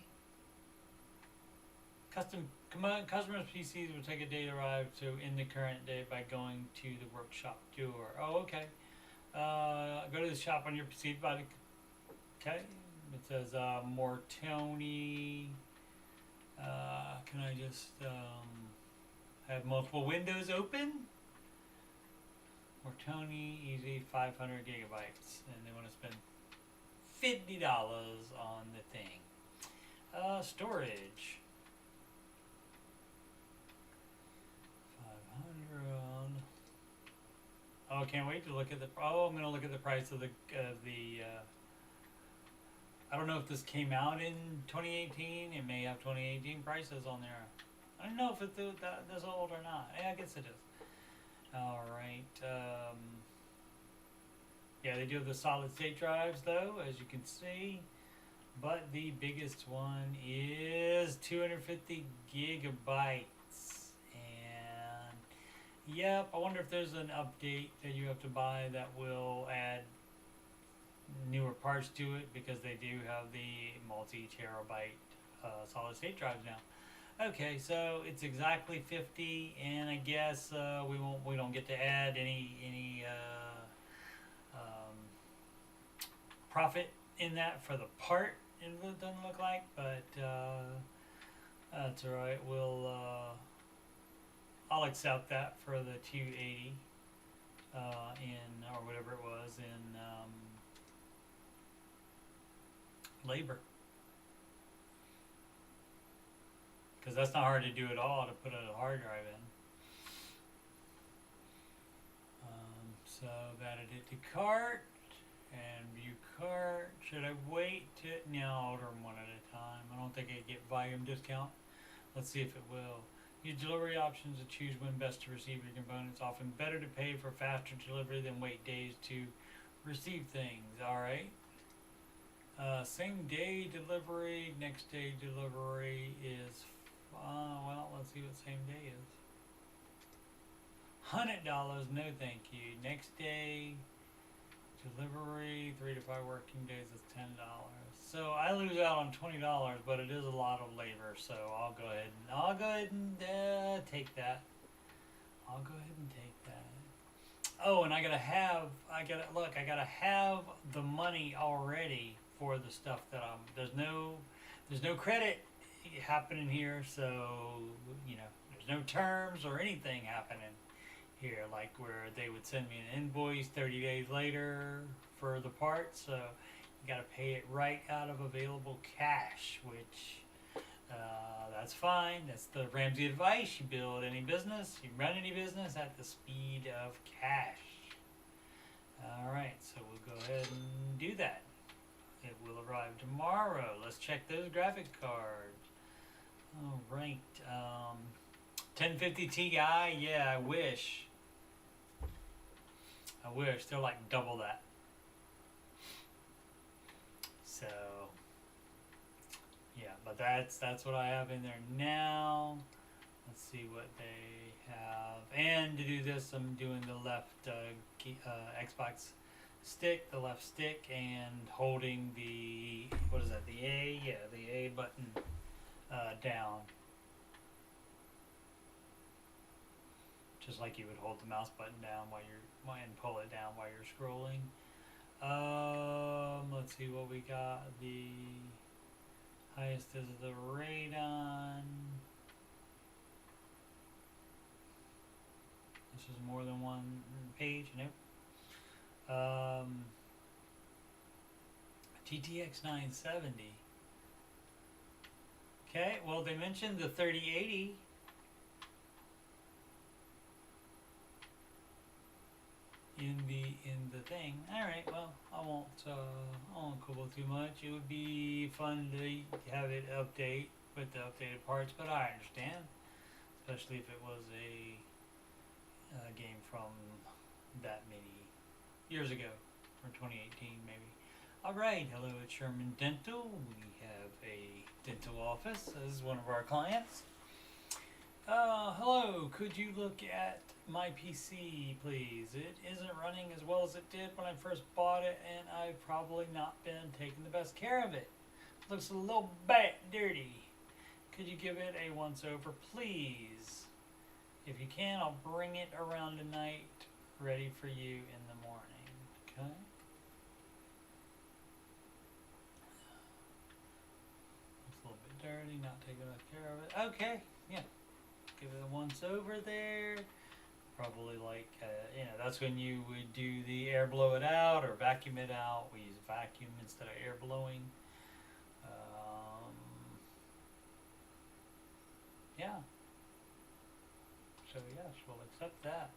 Customers' PCs will take a day to arrive to in the current day by going to the workshop door. Oh, okay. Go to the shop on your PC. Okay. It says Mortoni. Can I just have multiple windows open? Mortoni Easy 500 gigabytes, and they want to spend $50 on the thing. Storage. 500. Oh, can't wait to look at the. Oh, I'm gonna look at the price of the. I don't know if this came out in 2018. It may have 2018 prices on there. I don't know if it's this old or not. Yeah, I guess it is. All right. Yeah, they do have the solid state drives though, as you can see. But the biggest one is 250 gigabytes. Yep, I wonder if there's an update that you have to buy that will add newer parts to it, because they do have the multi-terabyte solid state drives now. Okay, so it's exactly 50, and I guess we don't get to add any profit in that for the part. It doesn't look like, but that's all right. I'll accept that for the 280 or whatever it was in labor, because that's not hard to do at all, to put a hard drive in. So I've added it to cart and view cart. Should I wait to? No, I'll order them one at a time. I don't think I get volume discount. Let's see if it will. Use delivery options to choose when best to receive your components. Often better to pay for faster delivery than wait days to receive things. Alright. Same day delivery, next day delivery is, well, let's see what same day is. $100, no thank you. Next day delivery, 3 to 5 working days is $10. So I lose out on $20, but it is a lot of labor. So I'll go ahead and take that. I'll go ahead and take that. Oh, and I gotta have the money already for the stuff that there's no credit happening here. So there's no terms or anything happening here, like where they would send me an invoice 30 days later for the part. So you got to pay it right out of available cash, which that's fine. That's the Ramsey advice. You build any business, you run any business at the speed of cash. All right, so we'll go ahead and do that. It will arrive tomorrow. Let's check those graphic cards. All right, 1050 Ti. Yeah, I wish. They're like double that. So But that's what I have in there now. Let's see what they have. And to do this, I'm doing the left Xbox stick, the left stick, and holding the, what is that, the A? Yeah, the A button down. Just like you would hold the mouse button down and pull it down while you're scrolling. Let's see what we got. The highest is the Radon. This is more than one page. Nope. GTX 970. Okay, well they mentioned the 3080. In the thing. All right. Well, I won't quibble too much. It would be fun to have it update with the updated parts, but I understand, especially if it was a game from that many years ago, or 2018 maybe. All right. Hello, it's Sherman Dental. We have a dental office as one of our clients. Hello, could you look at my PC, please? It isn't running as well as it did when I first bought it, and I've probably not been taking the best care of it. Looks a little bit dirty. Could you give it a once-over, please? If you can, I'll bring it around tonight, ready for you in the morning, okay? Looks a little bit dirty, not taking enough care of it. Okay, yeah. Give it a once over there. Probably like, that's when you would do the air blow it out or vacuum it out. We use vacuum instead of air blowing. Yeah. So yes, we'll accept that.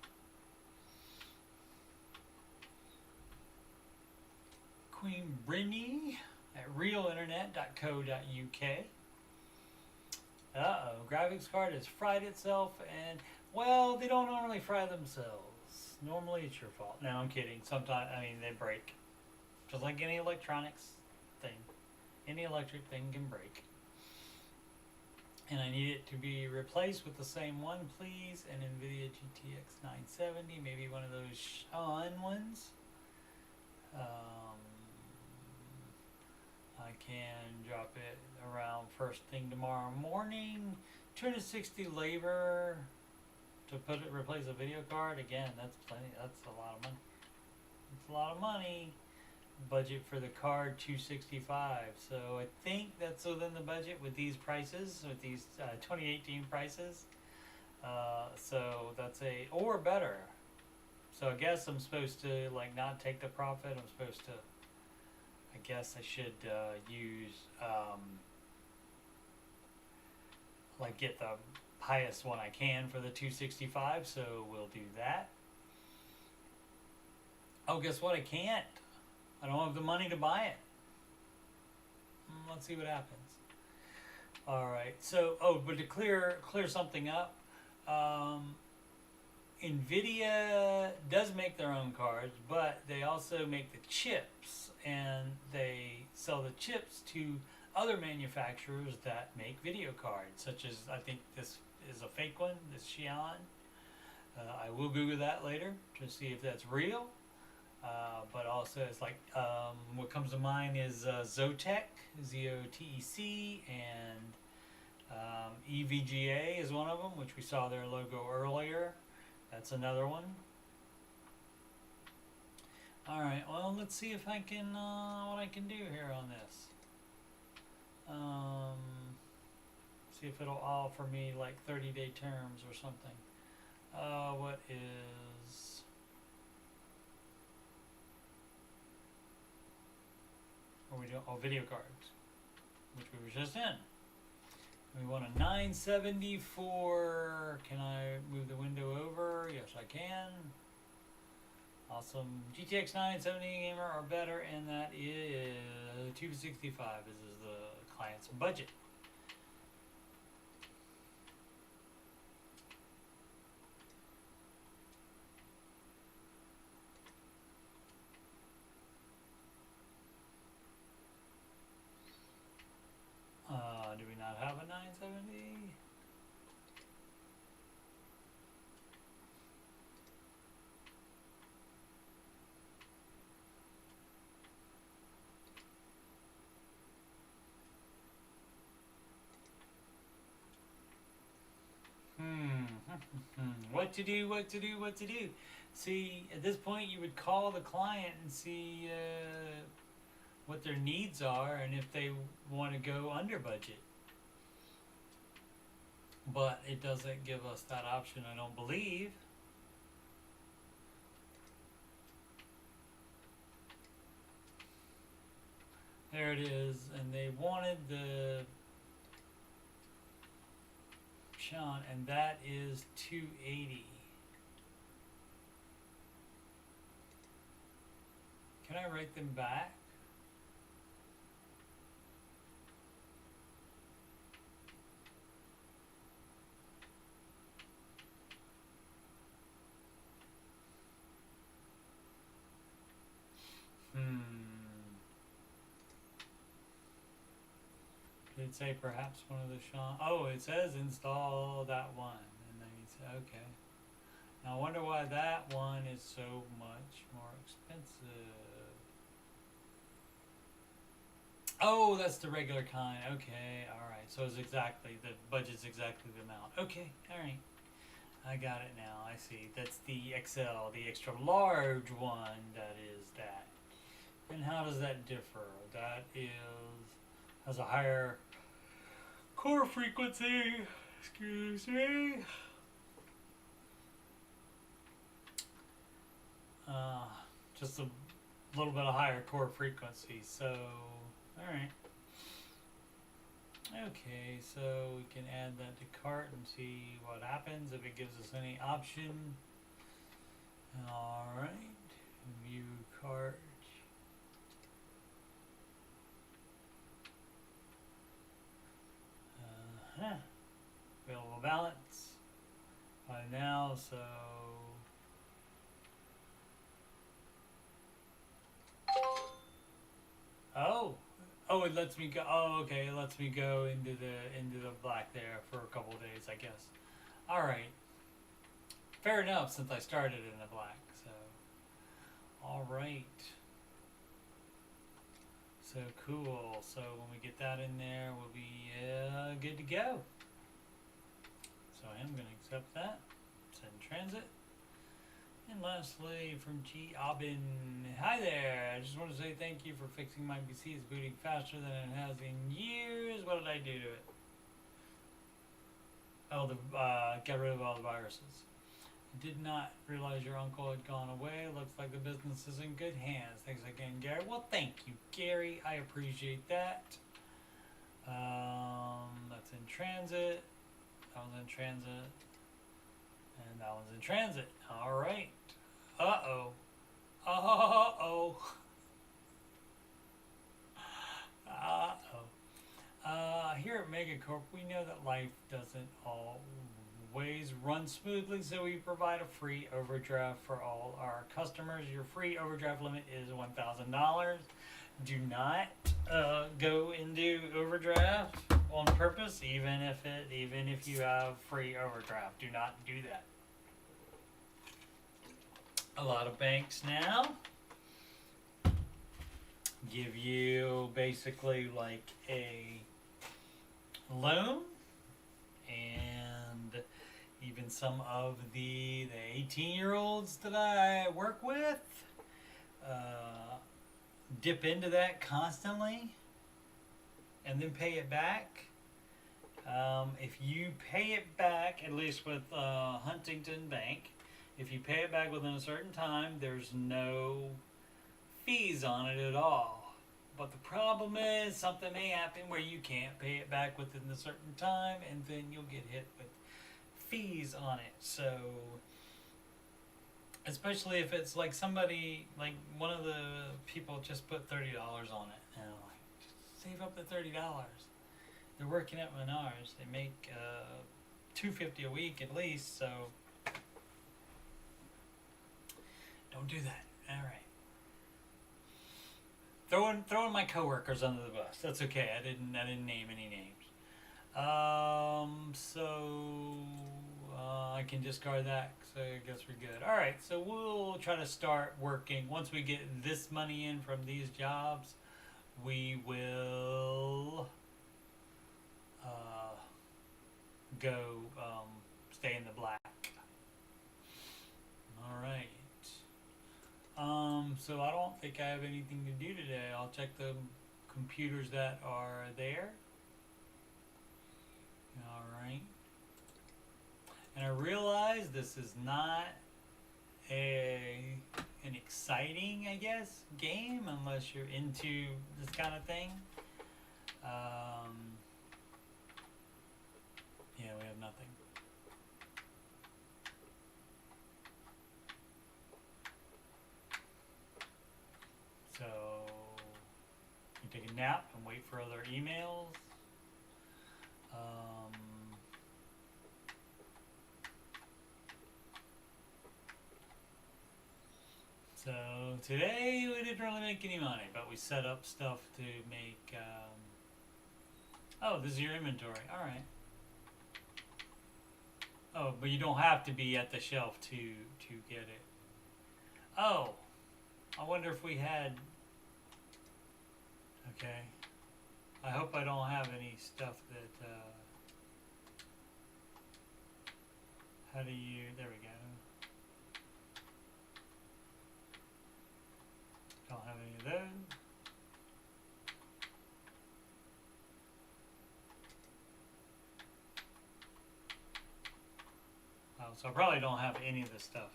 Queen Brittany at realinternet.co.uk. Graphics card has fried itself, and well, they don't normally fry themselves. Normally it's your fault. No, I'm kidding. Sometimes, they break. Just like any electronics thing. Any electric thing can break. And I need it to be replaced with the same one, please. An NVIDIA GTX 970, maybe one of those Sean ones. I can drop it around first thing tomorrow morning. 260 labor to replace a video card. Again, that's plenty. That's a lot of money. It's a lot of money. Budget for the card 265. So I think that's within the budget with these prices, with these 2018 prices. So that's or better. So I guess I'm supposed to not take the profit. I'm supposed to. I guess I should use get the highest one I can for the 265. So we'll do that. Oh, guess what? I can't. I don't have the money to buy it. Let's see what happens. All right. So, but to clear something up, NVIDIA does make their own cards, but they also make the chips, and they sell the chips to other manufacturers that make video cards, such as, I think this is a fake one, this Xi'an. I will Google that later to see if that's real. But also it's what comes to mind is Zotac, Z-O-T-E-C, and EVGA is one of them, which we saw their logo earlier. That's another one. Alright, well, let's see if I can, what I can do here on this. See if it'll offer me 30-day terms or something. What is... What are we doing? Oh, video cards, which we were just in. We want a 970 for, can I move the window over? Yes, I can. Awesome. GTX 970 gamer or better, and that is 265. This is the client's budget. Do we what to do, what to do, what to do. See, at this point, you would call the client and see what their needs are and if they want to go under budget. But it doesn't give us that option, I don't believe. There it is, and they wanted the Sean, and that is 280. Can I write them back? Did it say perhaps one of the Sean? Oh, it says install that one. And then you say, okay. Now I wonder why that one is so much more expensive. Oh, that's the regular kind. Okay, alright. So it's exactly, the budget's exactly the amount. Okay, alright. I got it now. I see. That's the XL, the extra large one. That is that. And how does that differ? That has a higher core frequency. Excuse me. Just a little bit of higher core frequency. So, all right. Okay, so we can add that to cart and see what happens if it gives us any option. All right, view cart. Available balance by now, so oh, it lets me go. Oh, okay, it lets me go into the black there for a couple of days, I guess. All right, fair enough, since I started in the black. So, all right. So cool. So when we get that in there, we'll be good to go. So I am going to accept that. Send transit. And lastly, from G. Aubin, hi there. I just want to say thank you for fixing my PC. It's booting faster than it has in years. What did I do to it? Oh, get rid of all the viruses. I did not realize your uncle had gone away. Looks like the business is in good hands. Thanks again, Gary. Well, thank you, Gary. I appreciate that. That's in transit. That one's in transit. And that one's in transit. All right. Uh-oh. Uh-oh. Uh-oh. Here at Megacorp, we know that life doesn't always run smoothly, so we provide a free overdraft for all our customers. Your free overdraft limit is $1,000. Do not go into overdraft on purpose, even if you have free overdraft. Do not do that. A lot of banks now give you basically like a loan, and even some of the 18-year-olds that I work with dip into that constantly and then pay it back. If you pay it back, at least with Huntington Bank, if you pay it back within a certain time, there's no fees on it at all. But the problem is something may happen where you can't pay it back within a certain time, and then you'll get hit with fees on it. So, especially if it's like somebody, like one of the people just put $30 on it, and I'm like, just save up the $30. They're working at Menards. They make $250 a week at least, so don't do that. All right. Throwing my coworkers under the bus. That's okay. I didn't name any names. So I can discard that. So I guess we're good. All right. So we'll try to start working. Once we get this money in from these jobs, we will go stay in the black. So I don't think I have anything to do today. I'll check the computers that are there. Alright. And I realize this is not an exciting, I guess, game unless you're into this kind of thing. Yeah, we have nothing. So you take a nap and wait for other emails. So today we didn't really make any money, but we set up stuff to make. Oh, this is your inventory. All right. Oh, but you don't have to be at the shelf to get it. Oh, I wonder if we had. Okay. I hope I don't have any stuff that. How do you? There we go. Don't have any of those. Oh, so I probably don't have any of this stuff.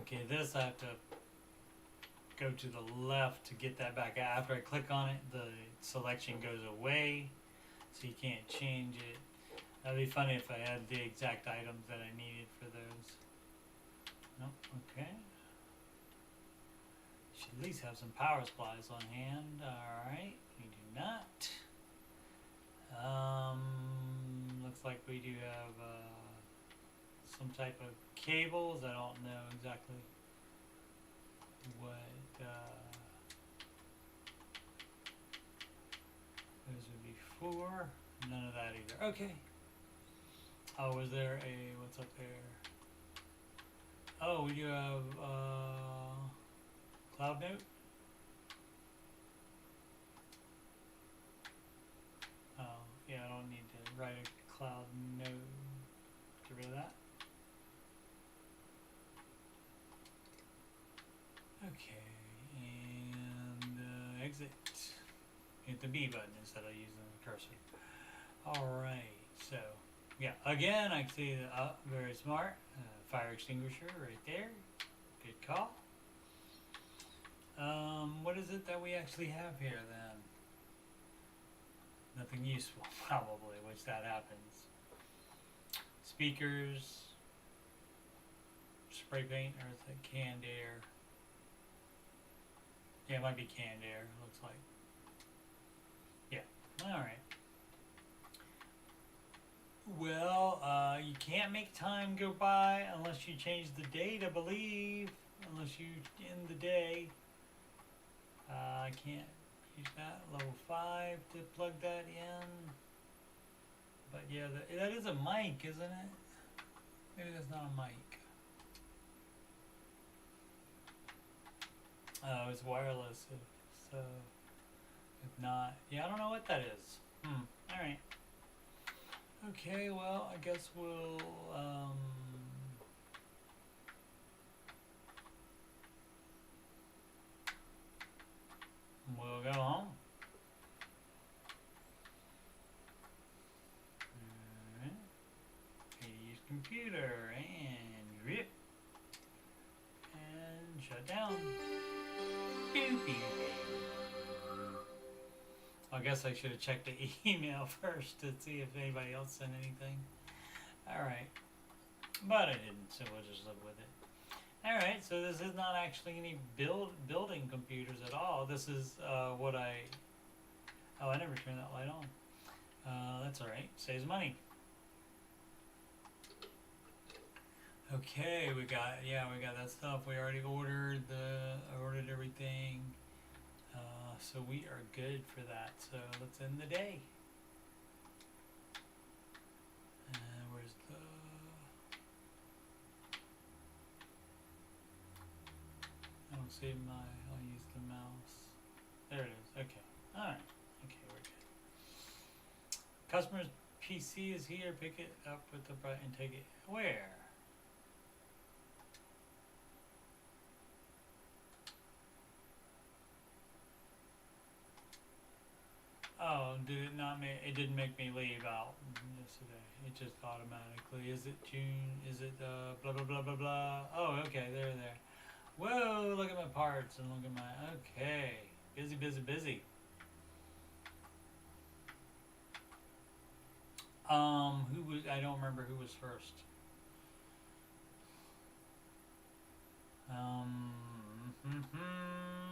Okay, this I have to go to the left to get that back. After I click on it, the selection goes away, so you can't change it. That'd be funny if I had the exact items that I needed for those. Nope, okay. Should at least have some power supplies on hand. Alright, we do not. Looks like we do have some type of cables. I don't know exactly what those would be for. None of that either. Okay. Oh, was there a, what's up there? Oh, we do have Cloud Note. Oh, yeah, I don't need to write a Cloud Note. Get rid of that. Okay, and exit. Hit the B button instead of using the cursor. Alright, so, yeah, again, I see the, very smart, fire extinguisher right there. Good call. What is it that we actually have here then? Nothing useful, probably, which that happens. Speakers, spray paint, or is it canned air? Yeah, it might be canned air, looks like. Yeah, alright. Well, you can't make time go by unless you change the date, I believe. Unless you end the day. I can't use that. Level 5 to plug that in. But yeah, that is a mic, isn't it? Maybe that's not a mic. Oh, it's wireless. So, if not, yeah, I don't know what that is. Alright. Okay, well, I guess we'll, we'll go home. Alright. Use computer and rip. And shut down. I guess I should have checked the email first to see if anybody else sent anything. Alright. But I didn't, so we'll just live with it. Alright, so this is not actually any building computers at all. This is what I... Oh, I never turned that light on. That's alright. Saves money. Okay, we got that stuff. We already ordered everything. So we are good for that. So let's end the day. Where's the... I don't see I'll use the mouse. There it is. Okay. Alright. Okay, we're good. Customers PC is here. Pick it up with the button and take it. Where? Oh, did it not make? It didn't make me leave out yesterday. It just automatically. Is it June? Is it blah blah blah blah blah? Oh, okay, there. Whoa! Look at my parts and look at my. Okay, busy, busy, busy. Who was? I don't remember who was first.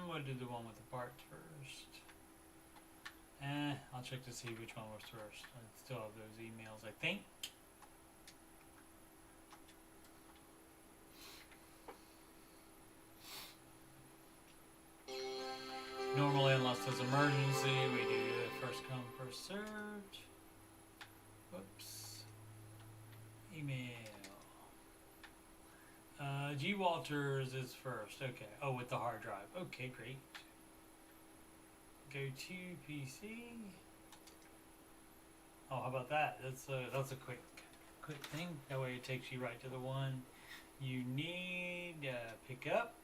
What did the one with the parts first? I'll check to see which one was first. I still have those emails, I think. Normally, unless there's emergency, we do the first come, first served. Whoops. Email. G. Walters is first. Okay. Oh, with the hard drive. Okay, great. Go to PC. Oh, how about that? That's a quick thing. That way it takes you right to the one you need. Pick up.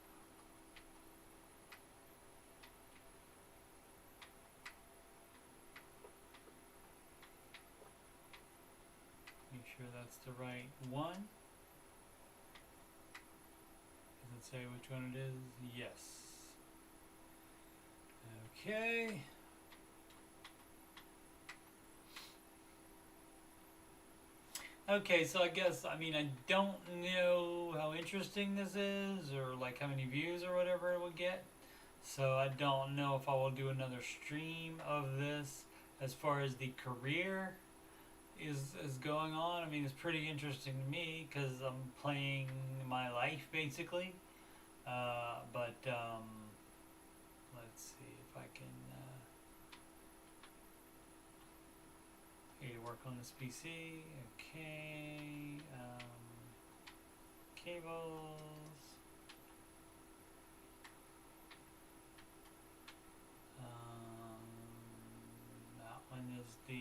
Make sure that's the right one. Does it say which one it is? Yes. Okay. Okay, so I guess, I mean, I don't know how interesting this is or like how many views or whatever it will get. So I don't know if I will do another stream of this as far as the career is going on. I mean, it's pretty interesting to me because I'm playing my life basically. But let's see if I can work on this PC. Okay, cables. That one is the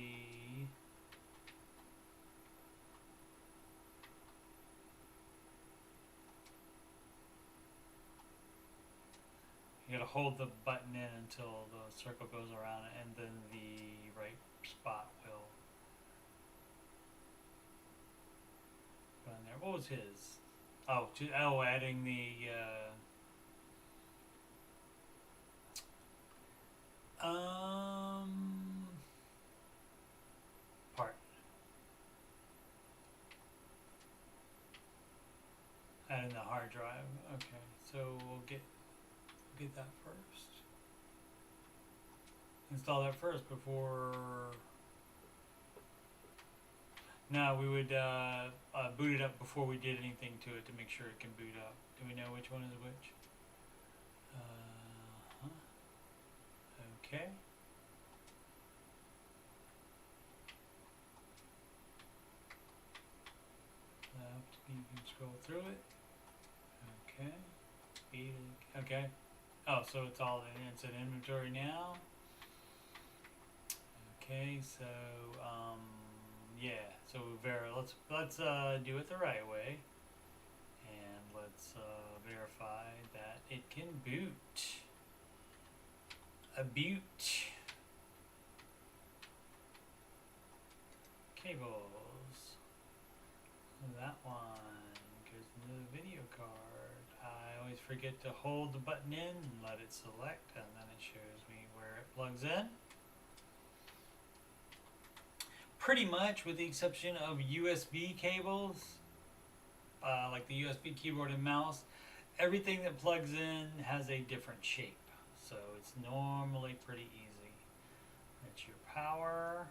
you gotta hold the button in until the circle goes around it, and then the right spot will go in there. What was his? Oh, adding the part. Adding the hard drive. Okay, so we'll get that first. Install that first before. No, we would boot it up before we did anything to it to make sure it can boot up. Do we know which one is which? Okay. Left, you can scroll through it. Okay. Okay. Oh, so it's all in. It's in inventory now. Okay, so yeah. So let's do it the right way, and let's verify that it can boot. A boot. Cables. That one goes into the video card. I always forget to hold the button in and let it select, and then it shows me where it plugs in. Pretty much, with the exception of USB cables, like the USB keyboard and mouse, everything that plugs in has a different shape. So it's normally pretty easy. That's your power.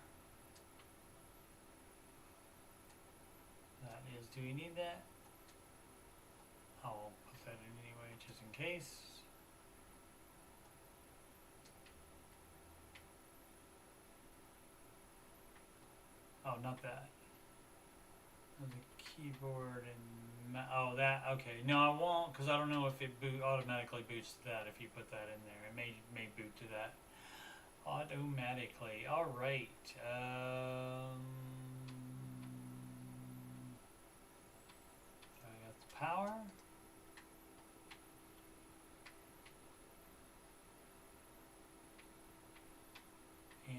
That is, do we need that? I'll put that in anyway, just in case. Oh, not that. The keyboard and oh, that, okay. No, I won't, because I don't know if it automatically boots to that if you put that in there. It may boot to that automatically. All right. power. And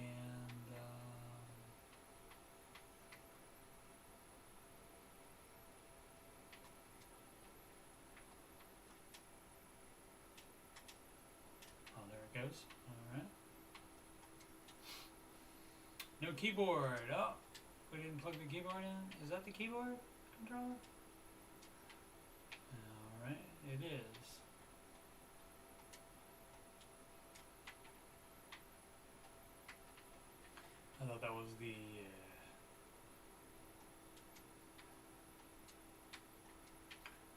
oh, there it goes. All right. No keyboard. Oh, we didn't plug the keyboard in. Is that the keyboard controller? All right, it is. I thought that was the.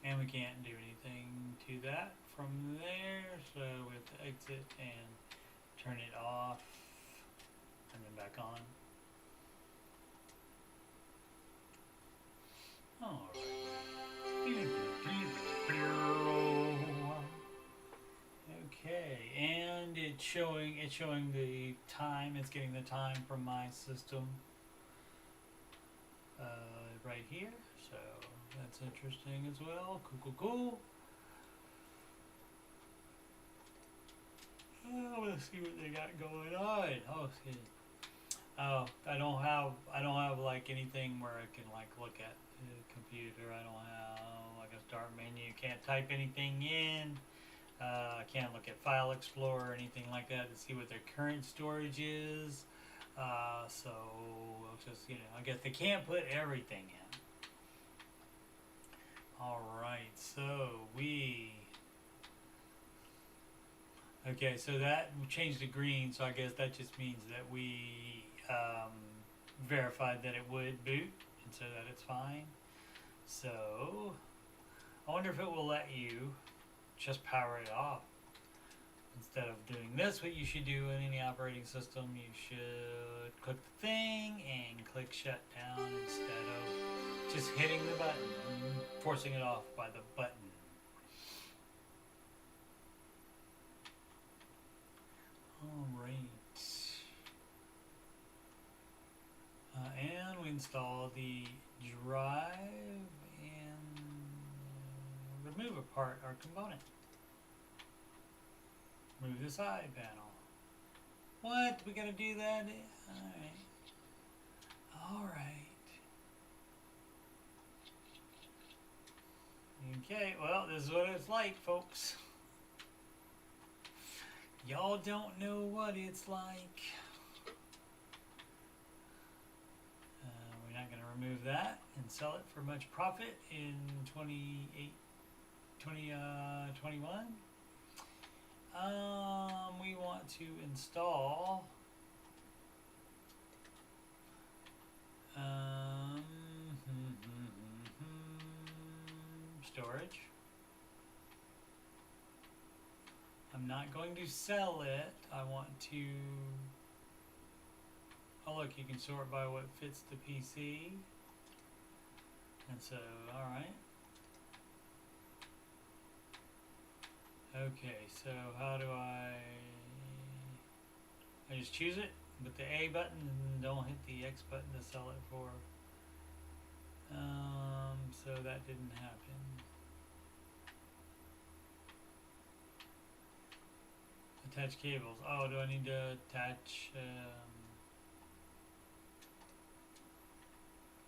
And we can't do anything to that from there, so we have to exit and turn it off and then back on. Alright. Okay, and it's showing the time, it's getting the time from my system right here, so that's interesting as well. Cool. Oh, let's see what they got going on. Oh, excuse me. Oh, I don't have like anything where I can like look at the computer. I don't have like a start menu. Can't type anything in. I can't look at File Explorer or anything like that to see what their current storage is. So just, I guess they can't put everything in. Alright, so okay, so that changed to green, so I guess that just means that we verified that it would boot, and so that it's fine. So, I wonder if it will let you just power it off. Instead of doing this, what you should do in any operating system, you should click the thing and click shut down instead of just hitting the button and forcing it off by the button. Alright. And we install the drive and remove a part or component. Move the side panel. What? We gotta do that? Alright. Okay, well, this is what it's like, folks. Y'all don't know what it's like. We're not going to remove that and sell it for much profit in 2021. We want to install storage. I'm not going to sell it. I want to. Oh, look, you can sort by what fits the PC. And so, alright. Okay, so how do I just choose it with the A button and don't hit the X button to sell it for. So that didn't happen. Attach cables. Oh, do I need to attach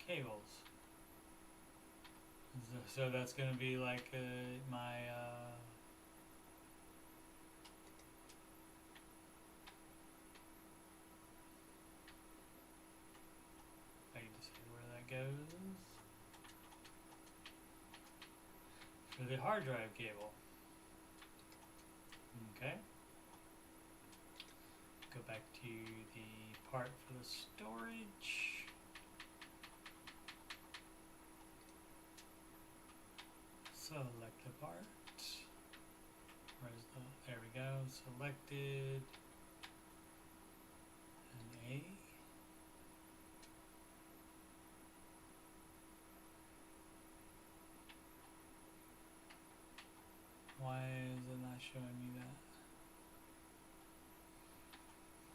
cables? So that's going to be like my I need to see where that goes. For the hard drive cable. Okay. Go back to the part for the storage. Select the part. Where's the, there we go, selected. And A. Why is it not showing me that?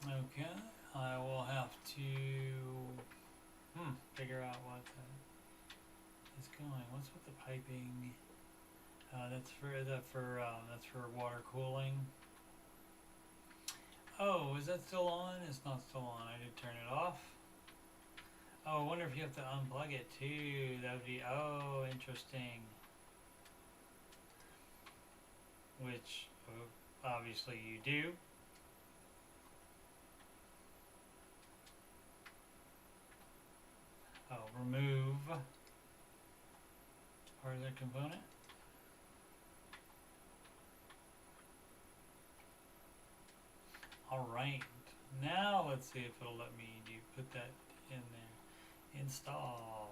Okay, I will have to figure out what that is going. What's with the piping? That's for water cooling. Oh, is that still on? It's not still on. I did turn it off. Oh, I wonder if you have to unplug it too. That would be, oh, interesting. Which obviously you do. Oh, remove part of the component. All right, now let's see if it'll let me put that in there. Install.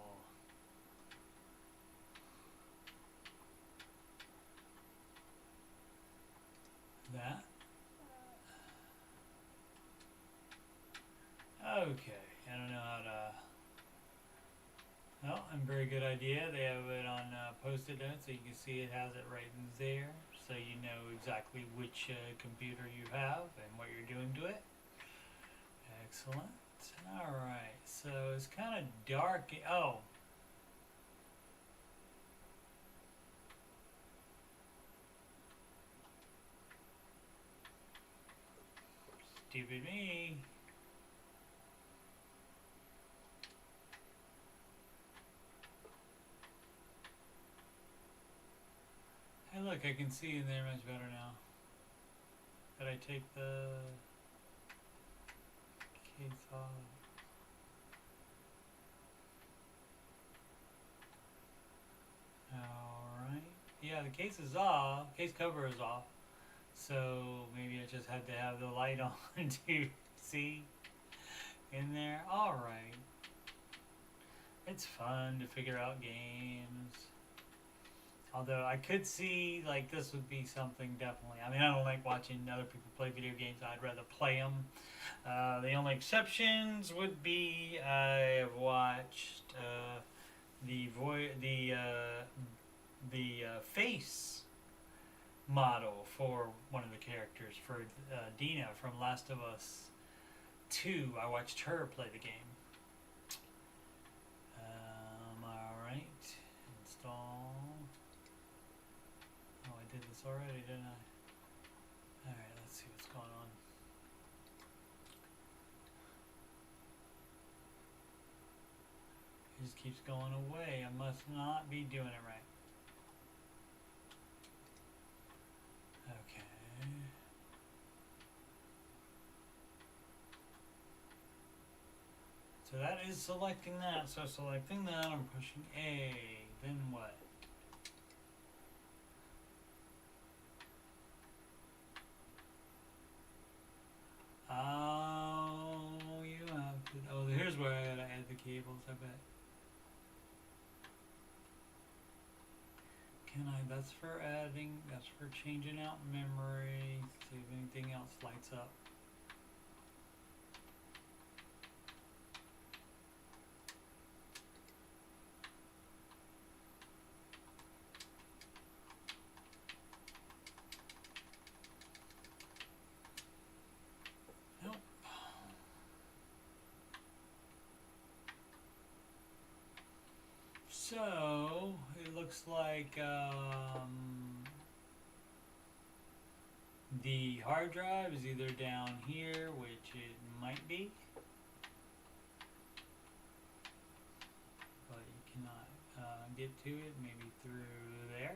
That. Okay, I don't know how to. Well, a very good idea. They have it on post-it notes, so you can see it has it right in there, so you know exactly which computer you have and what you're doing to it. Excellent. All right, so it's kind of dark. Oh. Stupid me. Hey, look, I can see in there much better now. Did I take the case off? Alright. Yeah, the case is off. Case cover is off. So maybe I just had to have the light on to see in there. Alright. It's fun to figure out games. Although I could see, like, this would be something definitely. I mean, I don't like watching other people play video games. I'd rather play them. The only exceptions would be I've watched the face model for one of the characters, for Dina from Last of Us 2. I watched her play the game. Alright. Install. Oh, I did this already, didn't I? Alright, let's see what's going on. It just keeps going away. I must not be doing it right. Okay. So that is selecting that. So selecting that, I'm pushing A. Then what? Oh, you have to. Oh, here's where I gotta add the cables, I bet. Can I? That's for adding. That's for changing out memory. See if anything else lights up. Nope. So it looks like the hard drive is either down here, which it might be, but you cannot get to it. Maybe through there.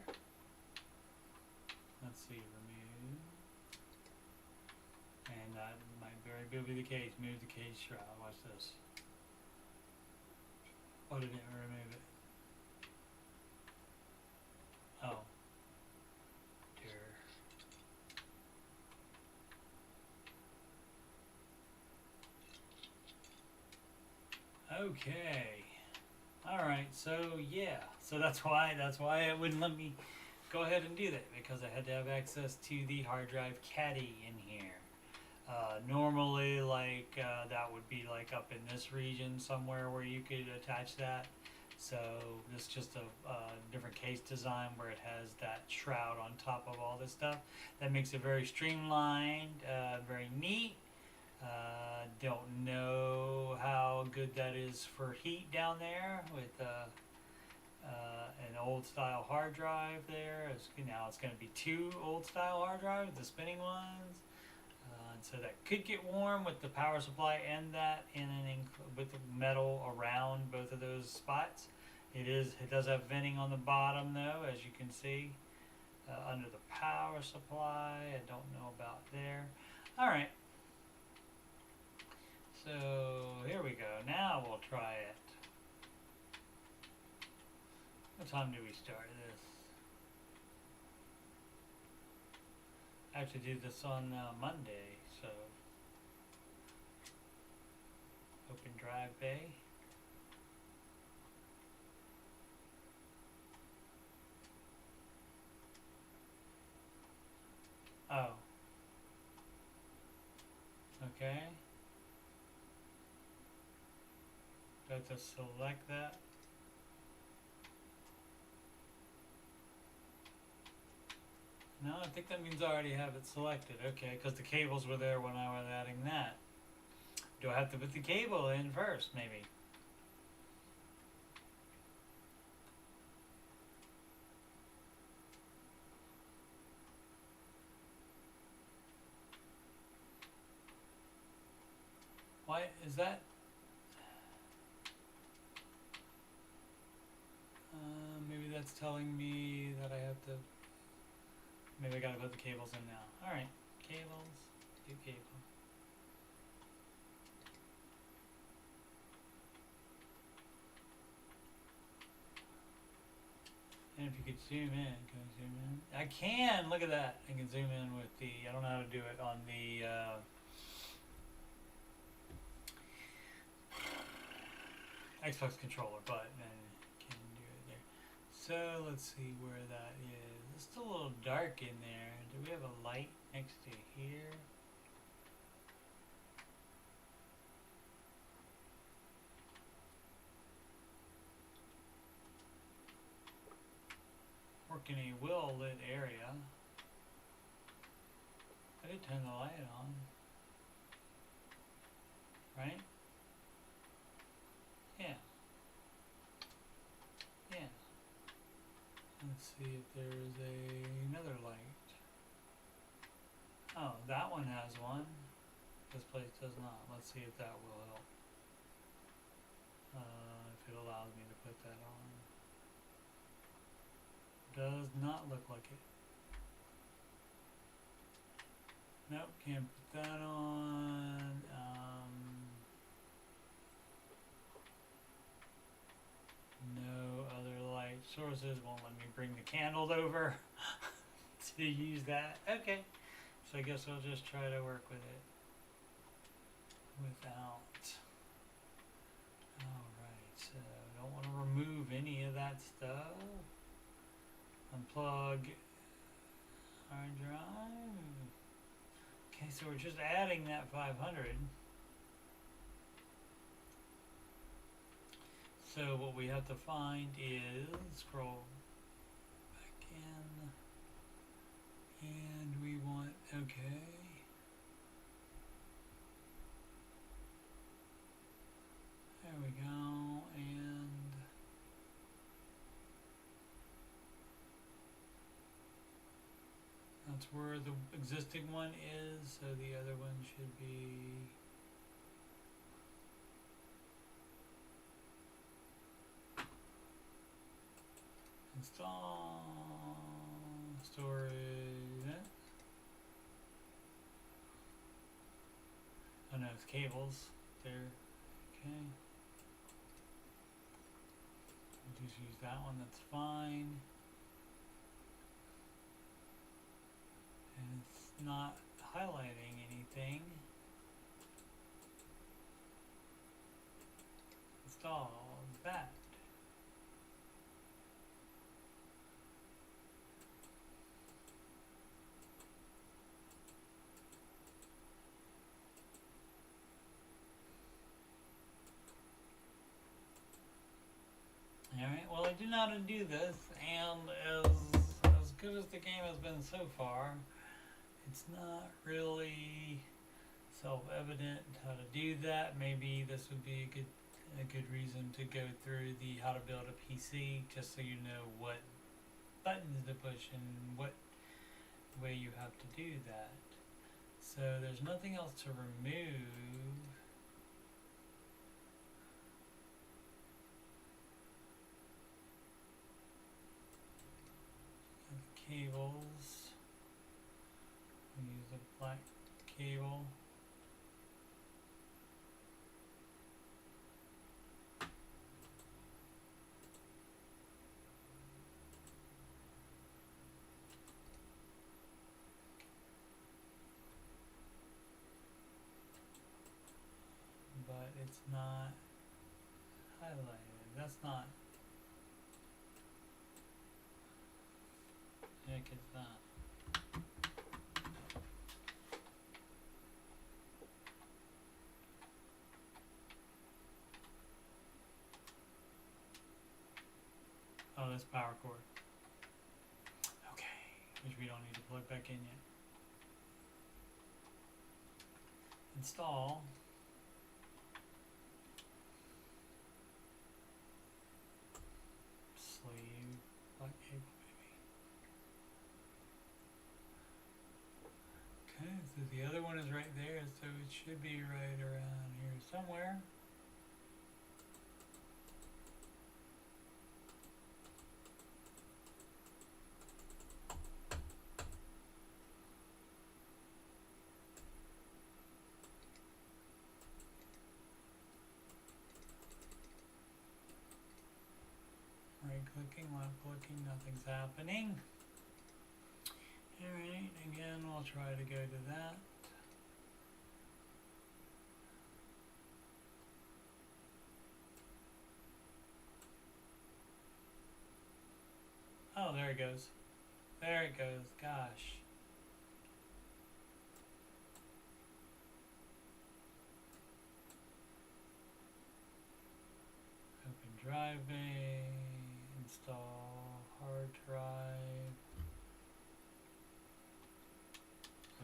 Let's see, remove, and that might very well be the case. Move the case shroud. Watch this. Why didn't it remove it? Oh. Dear. Okay. Alright, so yeah. So that's why it wouldn't let me go ahead and do that, because I had to have access to the hard drive caddy in here. Normally, like, that would be like up in this region somewhere where you could attach that. So this is just a different case design where it has that shroud on top of all this stuff. That makes it very streamlined, very neat. Don't know how good that is for heat down there with an old style hard drive there. Now it's going to be 2 old style hard drives, the spinning ones. And so that could get warm with the power supply and that with the metal around both of those spots. It does have venting on the bottom though, as you can see, under the power supply. I don't know about there. All right. So here we go. Now we'll try it. What time do we start this? I have to do this on Monday, so open drive bay. Oh. Okay. Got to select that. No, I think that means I already have it selected. Okay, because the cables were there when I was adding that. Do I have to put the cable in first, maybe? Why is that? Maybe that's telling me that I have to. Maybe I gotta put the cables in now. Alright, cables, new cable. And if you could zoom in, can I zoom in? I can, look at that. I can zoom in with the, I don't know how to do it on the, Xbox controller, but can do it there. So let's see where that is. It's still a little dark in there. Do we have a light next to here? Work in a well lit area. I did turn the light on. Right? Yeah. Yeah. Let's see if there's another light. Oh, that one has one. This place does not. Let's see if that will help. If it allows me to put that on. Does not look like it. Nope, can't put that on. No other light sources. Won't let me bring the candles over to use that. Okay, so I guess I'll just try to work with it without. Alright, so I don't want to remove any of that stuff. Unplug hard drive. Okay, so we're just adding that 500. So what we have to find is, scroll back in, and we want, okay. There we go, and that's where the existing one is, so the other one should be install storage. Oh no, it's cables there. Okay. We'll just use that one, that's fine. And it's not highlighting anything. Install that. Alright, well I do know how to do this, and as good as the game has been so far, it's not really self-evident how to do that. Maybe this would be a good a good reason to go through the how to build a PC, just so you know what buttons to push and what way you have to do that. So there's nothing else to remove. And the cables. We use the black cable. But it's not highlighted. That's not. Heck, it's not. Oh, that's power cord. Okay, which we don't need to plug back in yet. Install. Sleeve black cable, baby. Okay, so the other one is right there, so it should be right around here somewhere. Right clicking, left clicking, nothing's happening. Alright, again, we'll try to go to that. Oh, there it goes. There it goes, gosh. Open drive bay, install hard drive.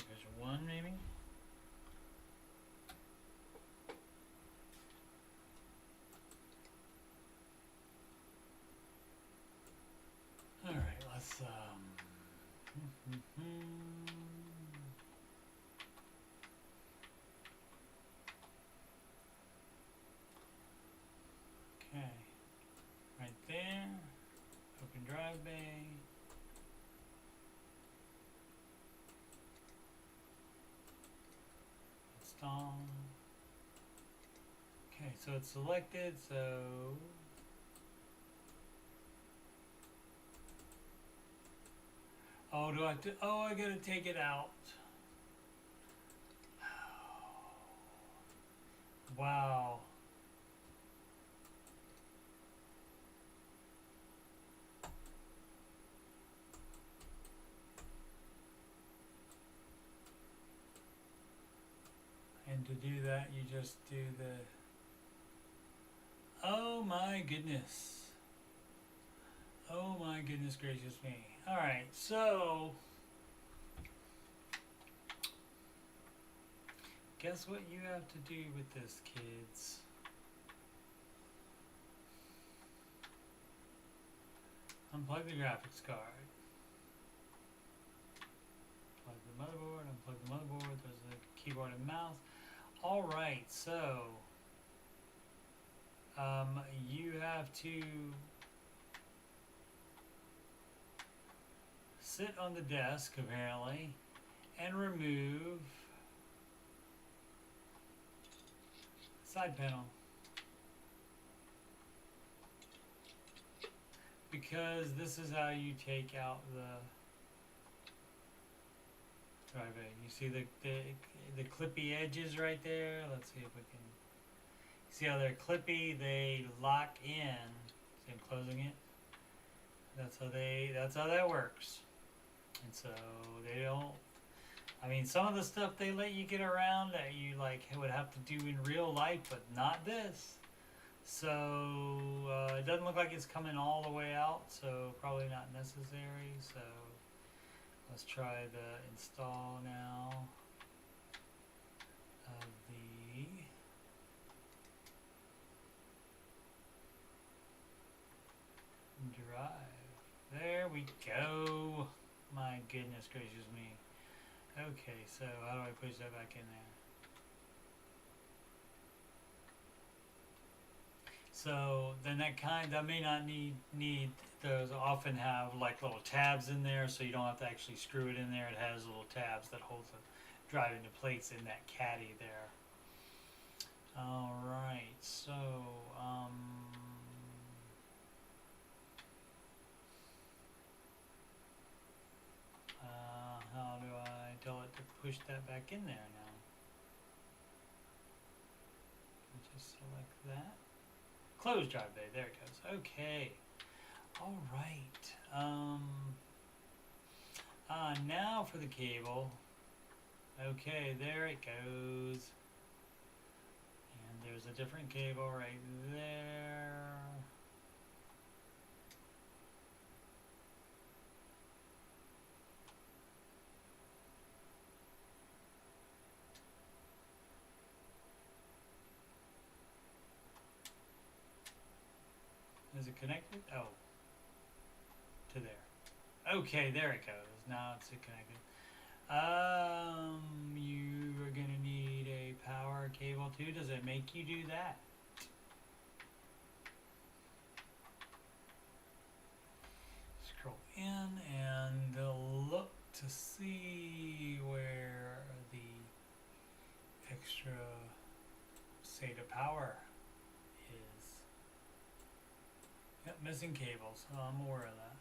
There's one maybe? Alright, let's okay. Right there. Open drive bay. Install. Okay, so it's selected, so oh, do I have to, oh, I gotta take it out. Wow. And to do that, you just do the, oh my goodness. Oh my goodness gracious me. Alright, so guess what you have to do with this, kids? Unplug the graphics card. Plug the motherboard, unplug the motherboard, there's the keyboard and mouse. Alright, so you have to sit on the desk apparently and remove side panel, because this is how you take out the drive A. You see the clippy edges right there? Let's see if we can see how they're clippy, they lock in. See, I'm closing it. That's how that works. And so they don't, I mean, some of the stuff they let you get around that you like would have to do in real life, but not this. So it doesn't look like it's coming all the way out, so probably not necessary. So let's try the install now of the we go. My goodness gracious me. Okay, so how do I push that back in there? So then that may not need those often have like little tabs in there, so you don't have to actually screw it in there. It has little tabs that hold the drive into plates in that caddy there. All right, so how do I tell it to push that back in there now? Just select that. Close drive bay, there it goes. Okay. All right. Now for the cable. Okay, there it goes. And there's a different cable right there. Is it connected? Oh. To there. Okay, there it goes. Now it's connected. You are gonna need a power cable too. Does it make you do that? Scroll in and look to see where the extra SATA power is. Yep, missing cables. Oh, I'm aware of that.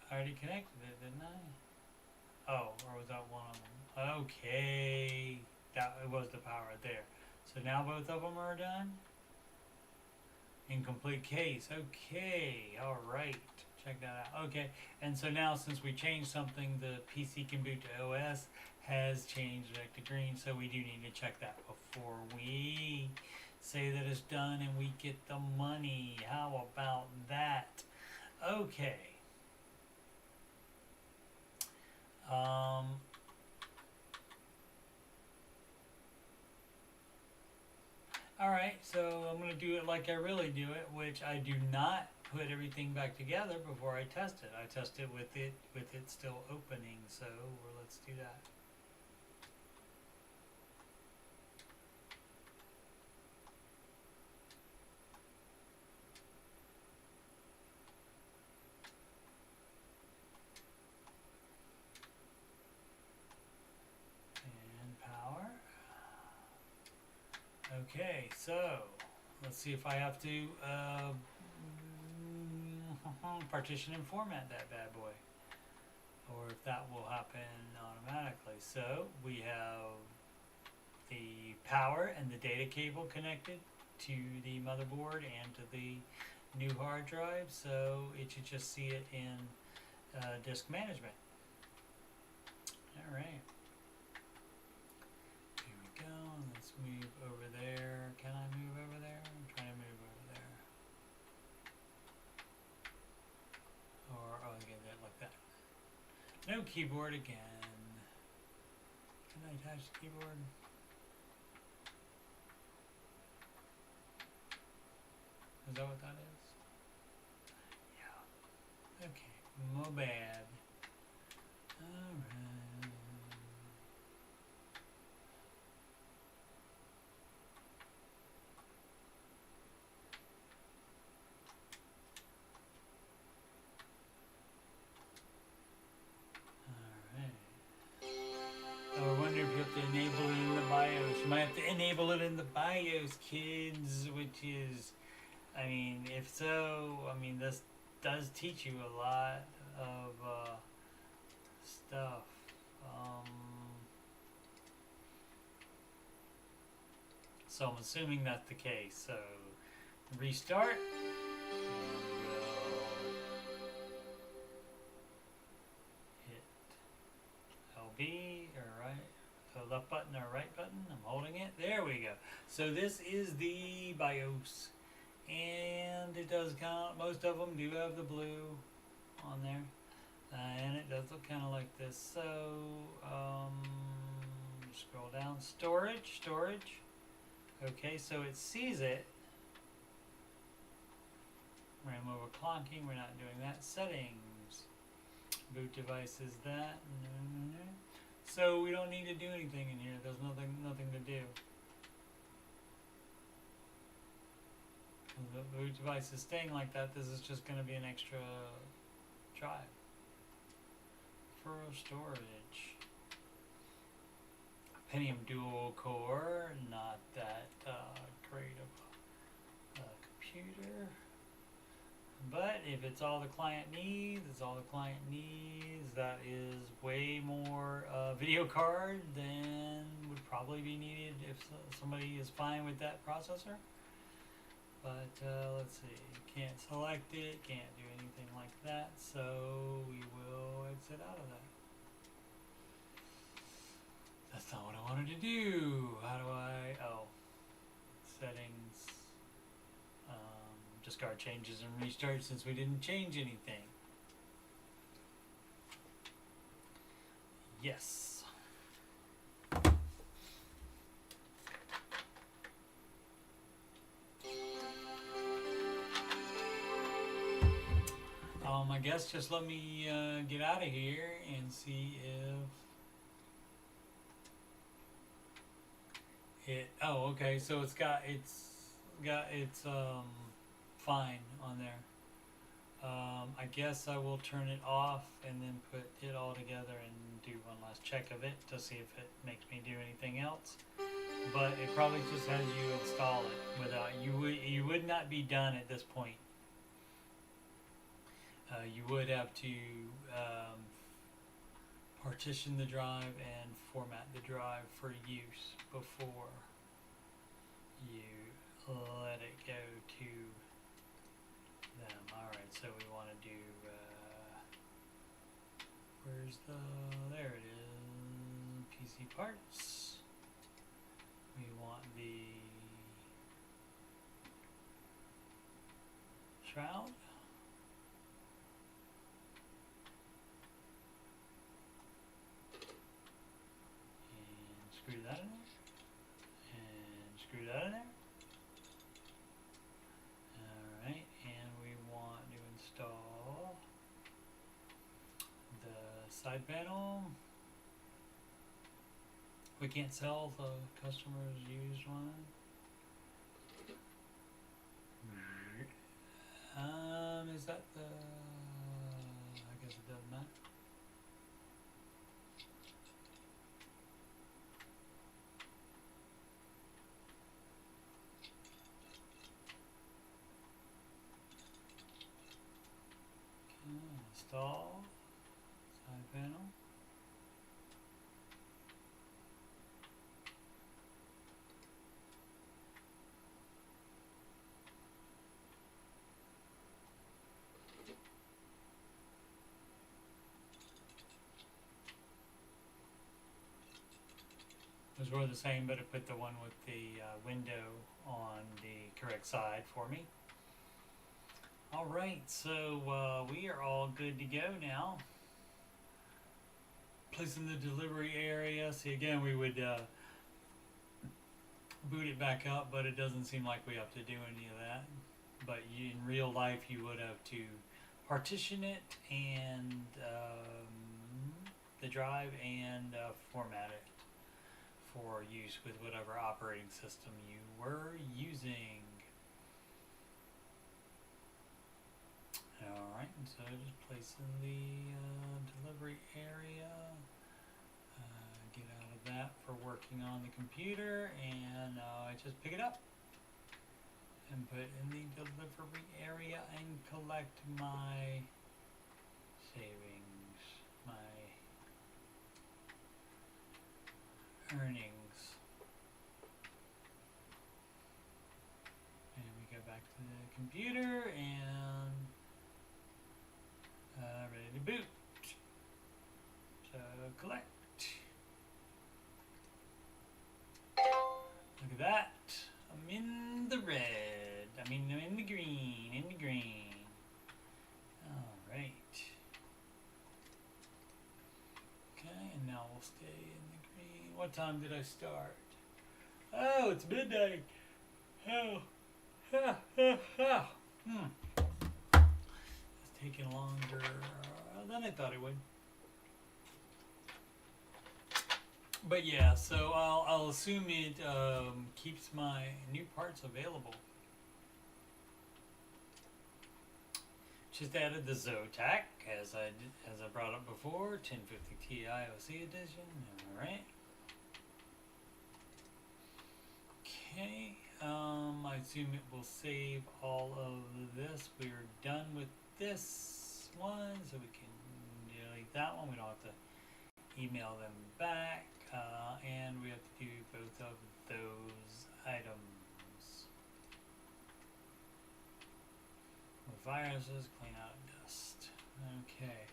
I already connected it, didn't I? Oh, or was that one of them? Okay, that it was the power right there. So now both of them are done. Incomplete case. Okay, all right. Check that out. Okay, and so now since we changed something, the PC can boot to OS has changed back to green. So we do need to check that before we say that it's done and we get the money. How about that? Okay. Alright, so I'm going to do it like I really do it, which I do not put everything back together before I test it. I test it with it still opening, so let's do that. Okay, so let's see if I have to partition and format that bad boy, or if that will happen automatically. So we have the power and the data cable connected to the motherboard and to the new hard drive, so it should just see it in disk management. All right. Let's move over there. Can I move over there? I'm trying to move over there. Or, oh, again, that like that. No keyboard again. Can I attach the keyboard? Is that what that is? Yeah. Okay. My bad. Alright. Enable it in the BIOS. You might have to enable it in the BIOS, kids, which is, I mean, if so, I mean, this does teach you a lot of stuff. So I'm assuming that's the case. So restart. Hit LB or right. So left button or right button, I'm holding it. There we go. So this is the BIOS. And it does count. Most of them do have the blue on there. And it does look kind of like this. So scroll down, storage. Okay, so it sees it. RAM overclocking, we're not doing that. Settings, boot device is that. So we don't need to do anything in here. There's nothing to do. The boot device is staying like that. This is just going to be an extra drive for storage. Pentium dual core, not that great of a computer. But if it's all the client needs, that is way more video card than would probably be needed if somebody is fine with that processor. But let's see, can't select it, can't do anything like that, so we will exit out of that. That's not what I wanted to do. How do I, settings, discard changes and restart since we didn't change anything. Yes. I guess just let me get out of here and see if it. Oh, okay. So it's got fine on there. I guess I will turn it off and then put it all together and do one last check of it to see if it makes me do anything else. But it probably just has you install it without you would not be done at this point. You would have to partition the drive and format the drive for use before you let it go to them. Alright, so we want to do, there it is, PC parts. We want the shroud. Screw that in there, and screw that in there. Alright, and we want to install the side panel. We can't sell the customer's used one. Is that the, I guess it doesn't matter. Install side panel. Those were the same, but it put the one with the window on the correct side for me. Alright, so we are all good to go now. Place in the delivery area. See, again, we would boot it back up, but it doesn't seem like we have to do any of that. But in real life, you would have to partition it and the drive and format it for use with whatever operating system you were using. Alright, so just place in the delivery area, get out of that for working on the computer, and I just pick it up and put it in the delivery area and collect my savings, my earnings. And we go back to the computer and ready to boot. So collect. Look at that. I'm in the red. I'm in the green. Alright. What time did I start? Oh, it's midnight. Oh. It's taking longer than I thought it would. But yeah, so I'll assume it keeps my new parts available. Just added the Zotac, as I brought up before, 1050 Ti OC edition. All right. Okay. I assume it will save all of this. We're done with this one, so we can delete that one. We don't have to email them back, and we have to do both of those items. With viruses, clean out dust. Okay,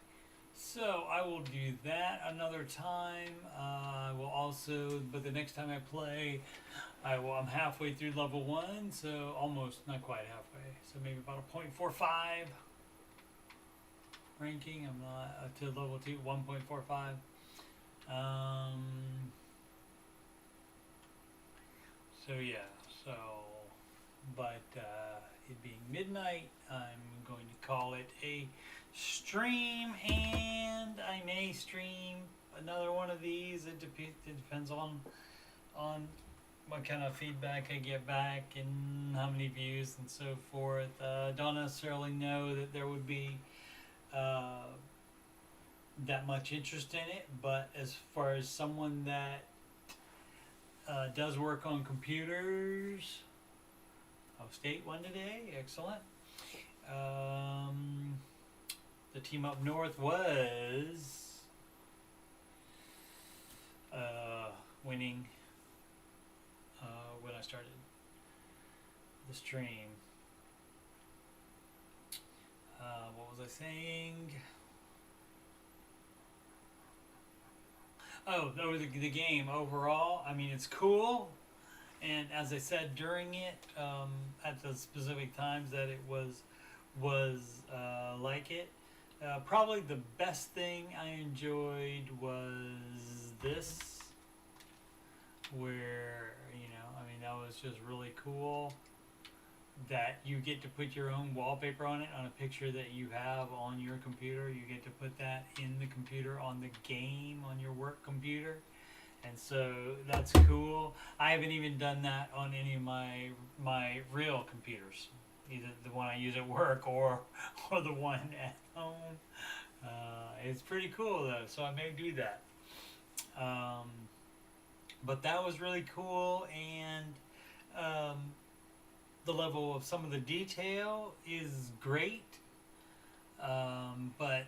so I will do that another time. I will also, but the next time I play, I'm halfway through level 1, so almost, not quite halfway, so maybe about a 0.45 ranking. I'm not to level 2, 1.45. So yeah, but it being midnight, I'm going to call it a stream, and I may stream another one of these. It depends on what kind of feedback I get back and how many views and so forth. Don't necessarily know that there would be that much interest in it, but as far as someone that does work on computers, I'll state one today. Excellent. The team up north was winning when I started the stream. What was I saying? Oh, the game overall. I mean, it's cool, and as I said during it, at the specific times that it was like it. Probably the best thing I enjoyed was this, where, I mean, that was just really cool that you get to put your own wallpaper on it, on a picture that you have on your computer. You get to put that in the computer, on the game, on your work computer. And so that's cool. I haven't even done that on any of my real computers, either the one I use at work or the one at home. It's pretty cool though, so I may do that. But that was really cool, and the level of some of the detail is great. But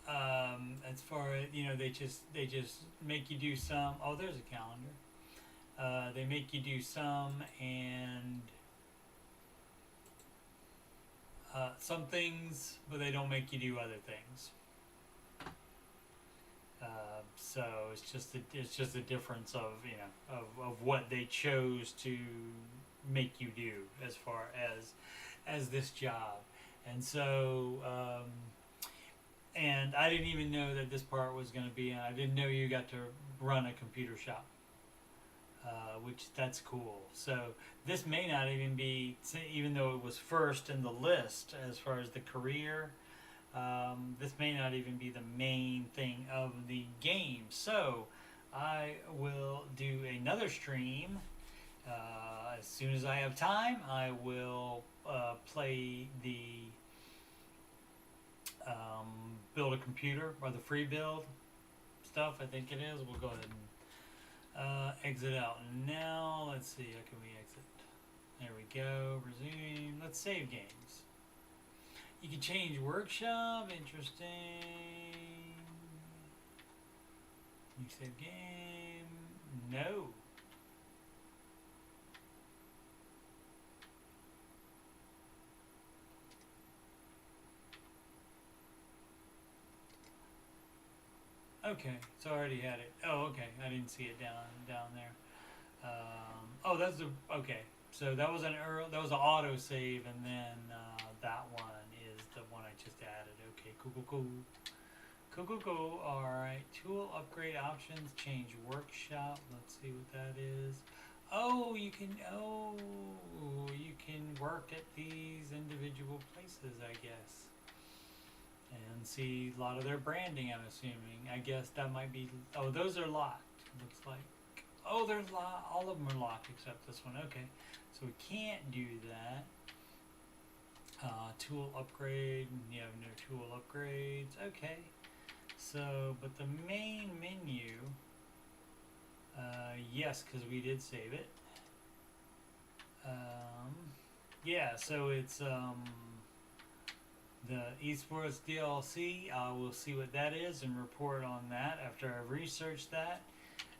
as far as, they just make you do some. Oh, there's a calendar. They make you do some, and some things, but they don't make you do other things. So it's just a difference of of what they chose to make you do as far as this job. And so and I didn't even know that this part was going to be in. I didn't know you got to run a computer shop, which that's cool. So this may not even be, even though it was first in the list as far as the career, this may not even be the main thing of the game. So I will do another stream as soon as I have time. I will play the build a computer, or the free build stuff, I think it is. We'll go ahead and exit out now. Let's see, how can we exit? There we go. Resume. Let's save games. You can change workshop. Interesting. You save game. No. Okay, so I already had it. Oh, okay. I didn't see it down there. Oh, that's the okay. So that was an auto save, and then that one is the one I just added. Okay, cool. Cool, cool, cool. Alright, tool upgrade options, change workshop. Let's see what that is. Oh, you can work at these individual places, I guess. And see a lot of their branding, I'm assuming. I guess that might be, oh, those are locked, looks like. Oh, there's all of them are locked except this one. Okay, so we can't do that. Tool upgrade, you have no tool upgrades. Okay, so, but the main menu, yes, because we did save it. Yeah, so it's the esports DLC. We'll see what that is and report on that after I research that.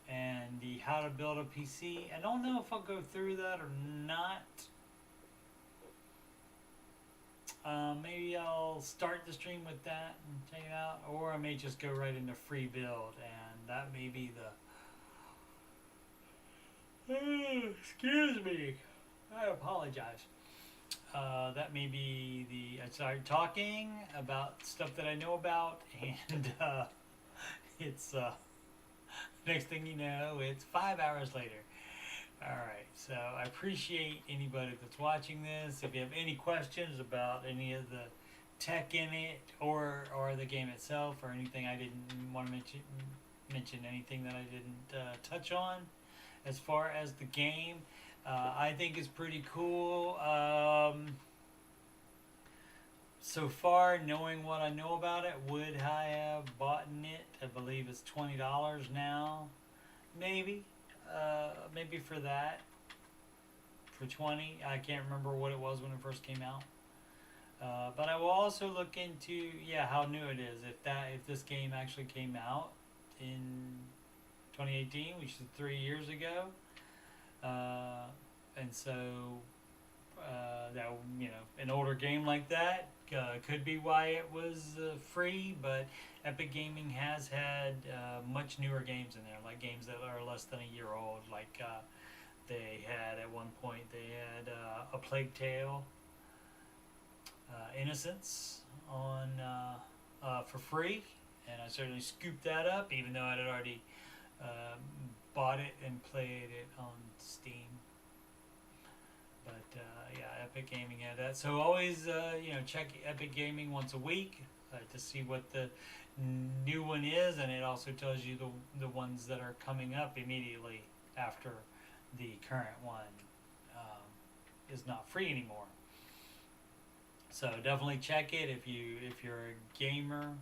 And the how to build a PC. I don't know if I'll go through that or not. Maybe I'll start the stream with that and check it out, or I may just go right into free build, and that may be the. Excuse me, I apologize. That may be the. I started talking about stuff that I know about, and it's next thing you know, it's 5 hours later. Alright, so I appreciate anybody that's watching this. If you have any questions about any of the tech in it or the game itself or anything I didn't want to mention anything that I didn't touch on as far as the game, I think it's pretty cool. So far, knowing what I know about it, would I have bought it? I believe it's $20 now, maybe. Maybe for that, for 20. I can't remember what it was when it first came out. But I will also look into how new it is. If this game actually came out in 2018, which is 3 years ago, and so that an older game like that could be why it was free. But Epic Gaming has had much newer games in there, like games that are less than a year old. Like they had at one point, they had A Plague Tale, Innocence on for free, and I certainly scooped that up, even though I had already bought it and played it on Steam. But Epic Gaming had that. So always check Epic Gaming once a week to see what the new one is, and it also tells you the ones that are coming up immediately after the current one is not free anymore. So definitely check it if you're a gamer.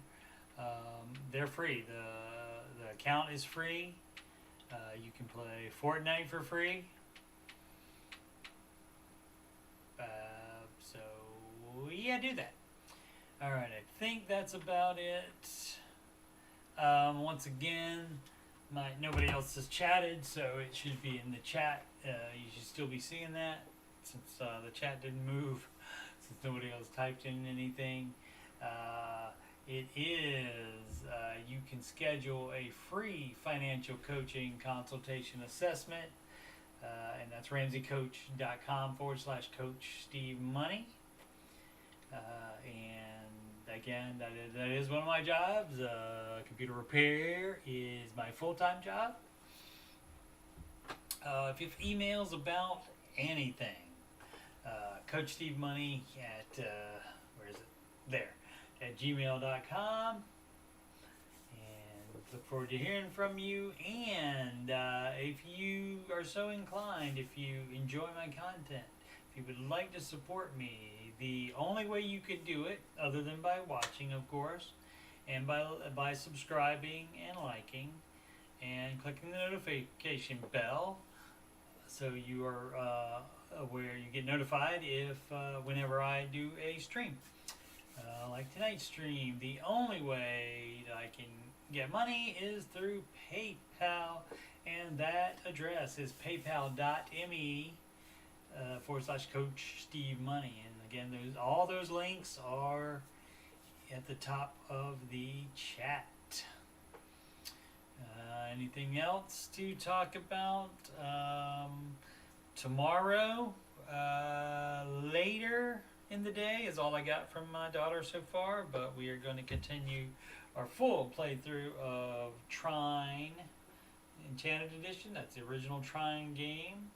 They're free. The account is free. You can play Fortnite for free. So do that. All right, I think that's about it. Once again, nobody else has chatted, so it should be in the chat. You should still be seeing that, since the chat didn't move, since nobody else typed in anything. It is, you can schedule a free financial coaching consultation assessment, and that's ramseycoach.com/coach Steve Money. And again, that is one of my jobs. Computer repair is my full-time job. If you have emails about anything, Coach Steve Money at where is it? There, at gmail.com. And look forward to hearing from you. And if you are so inclined, if you enjoy my content, if you would like to support me, the only way you could do it, other than by watching, of course, and by subscribing and liking and clicking the notification bell, so you are aware, you get notified if whenever I do a stream. Like tonight's stream, the only way that I can get money is through PayPal, and that address is paypal.me /Coach Steve Money. And again, all those links are at the top of the chat. Anything else to talk about? Tomorrow, later in the day is all I got from my daughter so far, but we are going to continue our full playthrough of Trine Enchanted Edition. That's the original Trine game.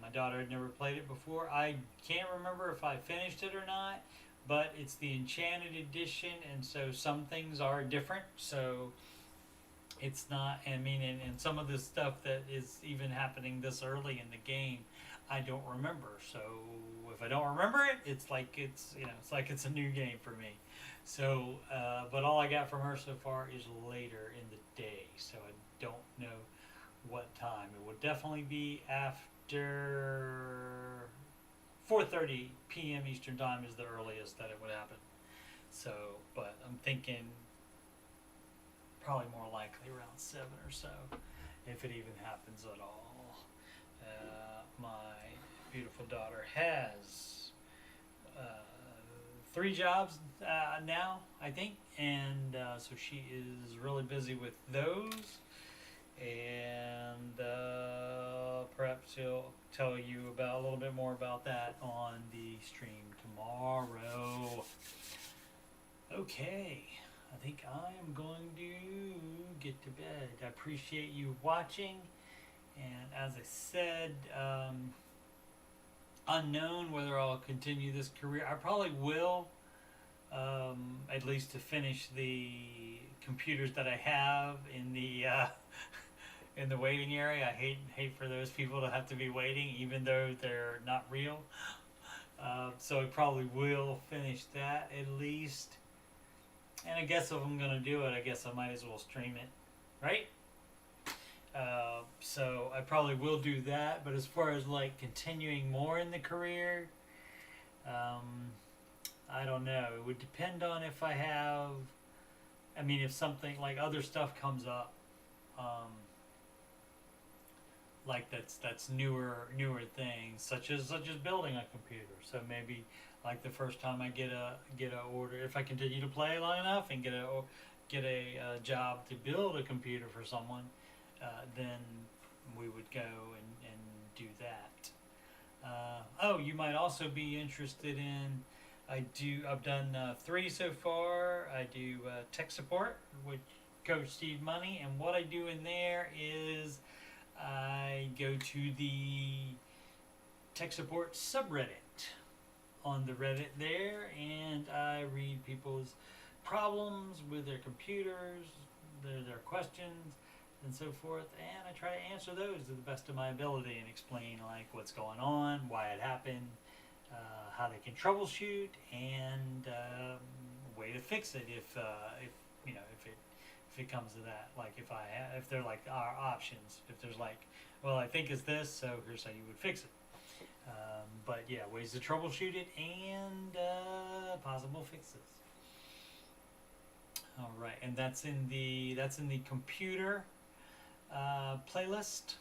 My daughter had never played it before. I can't remember if I finished it or not, but it's the Enchanted Edition, and so some things are different. So it's not, I mean, and some of the stuff that is even happening this early in the game, I don't remember. So if I don't remember it, it's like it's, you know, it's like it's a new game for me. So, but all I got from her so far is later in the day, so I don't know what time. It will definitely be after 4:30 p.m. Eastern Time is the earliest that it would happen. So, but I'm thinking probably more likely around 7 or so, if it even happens at all. My beautiful daughter has 3 jobs now, I think, and so she is really busy with those, and perhaps she'll tell you about a little bit more about that on the stream tomorrow. Okay, I think I am going to get to bed. I appreciate you watching, and as I said, unknown whether I'll continue this career. I probably will, at least to finish the computers that I have in the in the waiting area. I hate for those people to have to be waiting, even though they're not real. So I probably will finish that at least. And I guess if I'm gonna do it, I guess I might as well stream it, right? So I probably will do that, but as far as like continuing more in the career, I don't know. It would depend on if I have, I mean, if something like other stuff comes up, like that's newer things, such as building a computer. So maybe like the first time I get a order, if I continue to play long enough and get a job to build a computer for someone, then we would go and do that. Oh, you might also be interested in, I've done 3 so far. I do tech support with Coach Steve Money, and what I do in there is I go to the tech support subreddit on the Reddit there, and I read people's problems with their computers, their questions, and so forth, and I try to answer those to the best of my ability and explain like what's going on, why it happened, how they can troubleshoot, and way to fix it if you know if it comes to that. Like if they're like our options, if there's like, well, I think it's this, so here's how you would fix it. But yeah, ways to troubleshoot it and possible fixes. All right, and that's in the computer playlist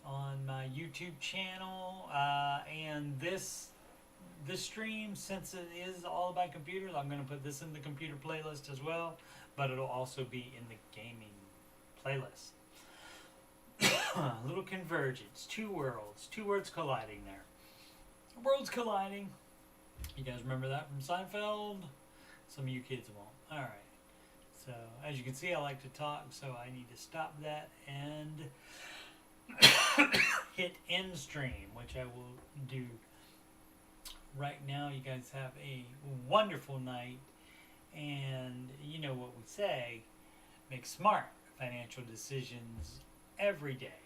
on my YouTube channel, and this stream, since it is all about computers, I'm going to put this in the computer playlist as well, but it'll also be in the gaming playlist. A little convergence, 2 worlds colliding there. Worlds colliding. You guys remember that from Seinfeld? Some of you kids won't. All right. So as you can see, I like to talk, so I need to stop that and hit end stream, which I will do right now. You guys have a wonderful night, and you know what we say, make smart financial decisions every day.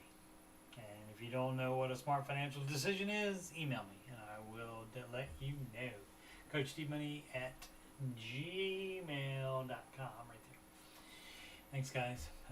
And if you don't know what a smart financial decision is, email me and I will let you know. CoachDmoney@gmail.com right there. Thanks, guys.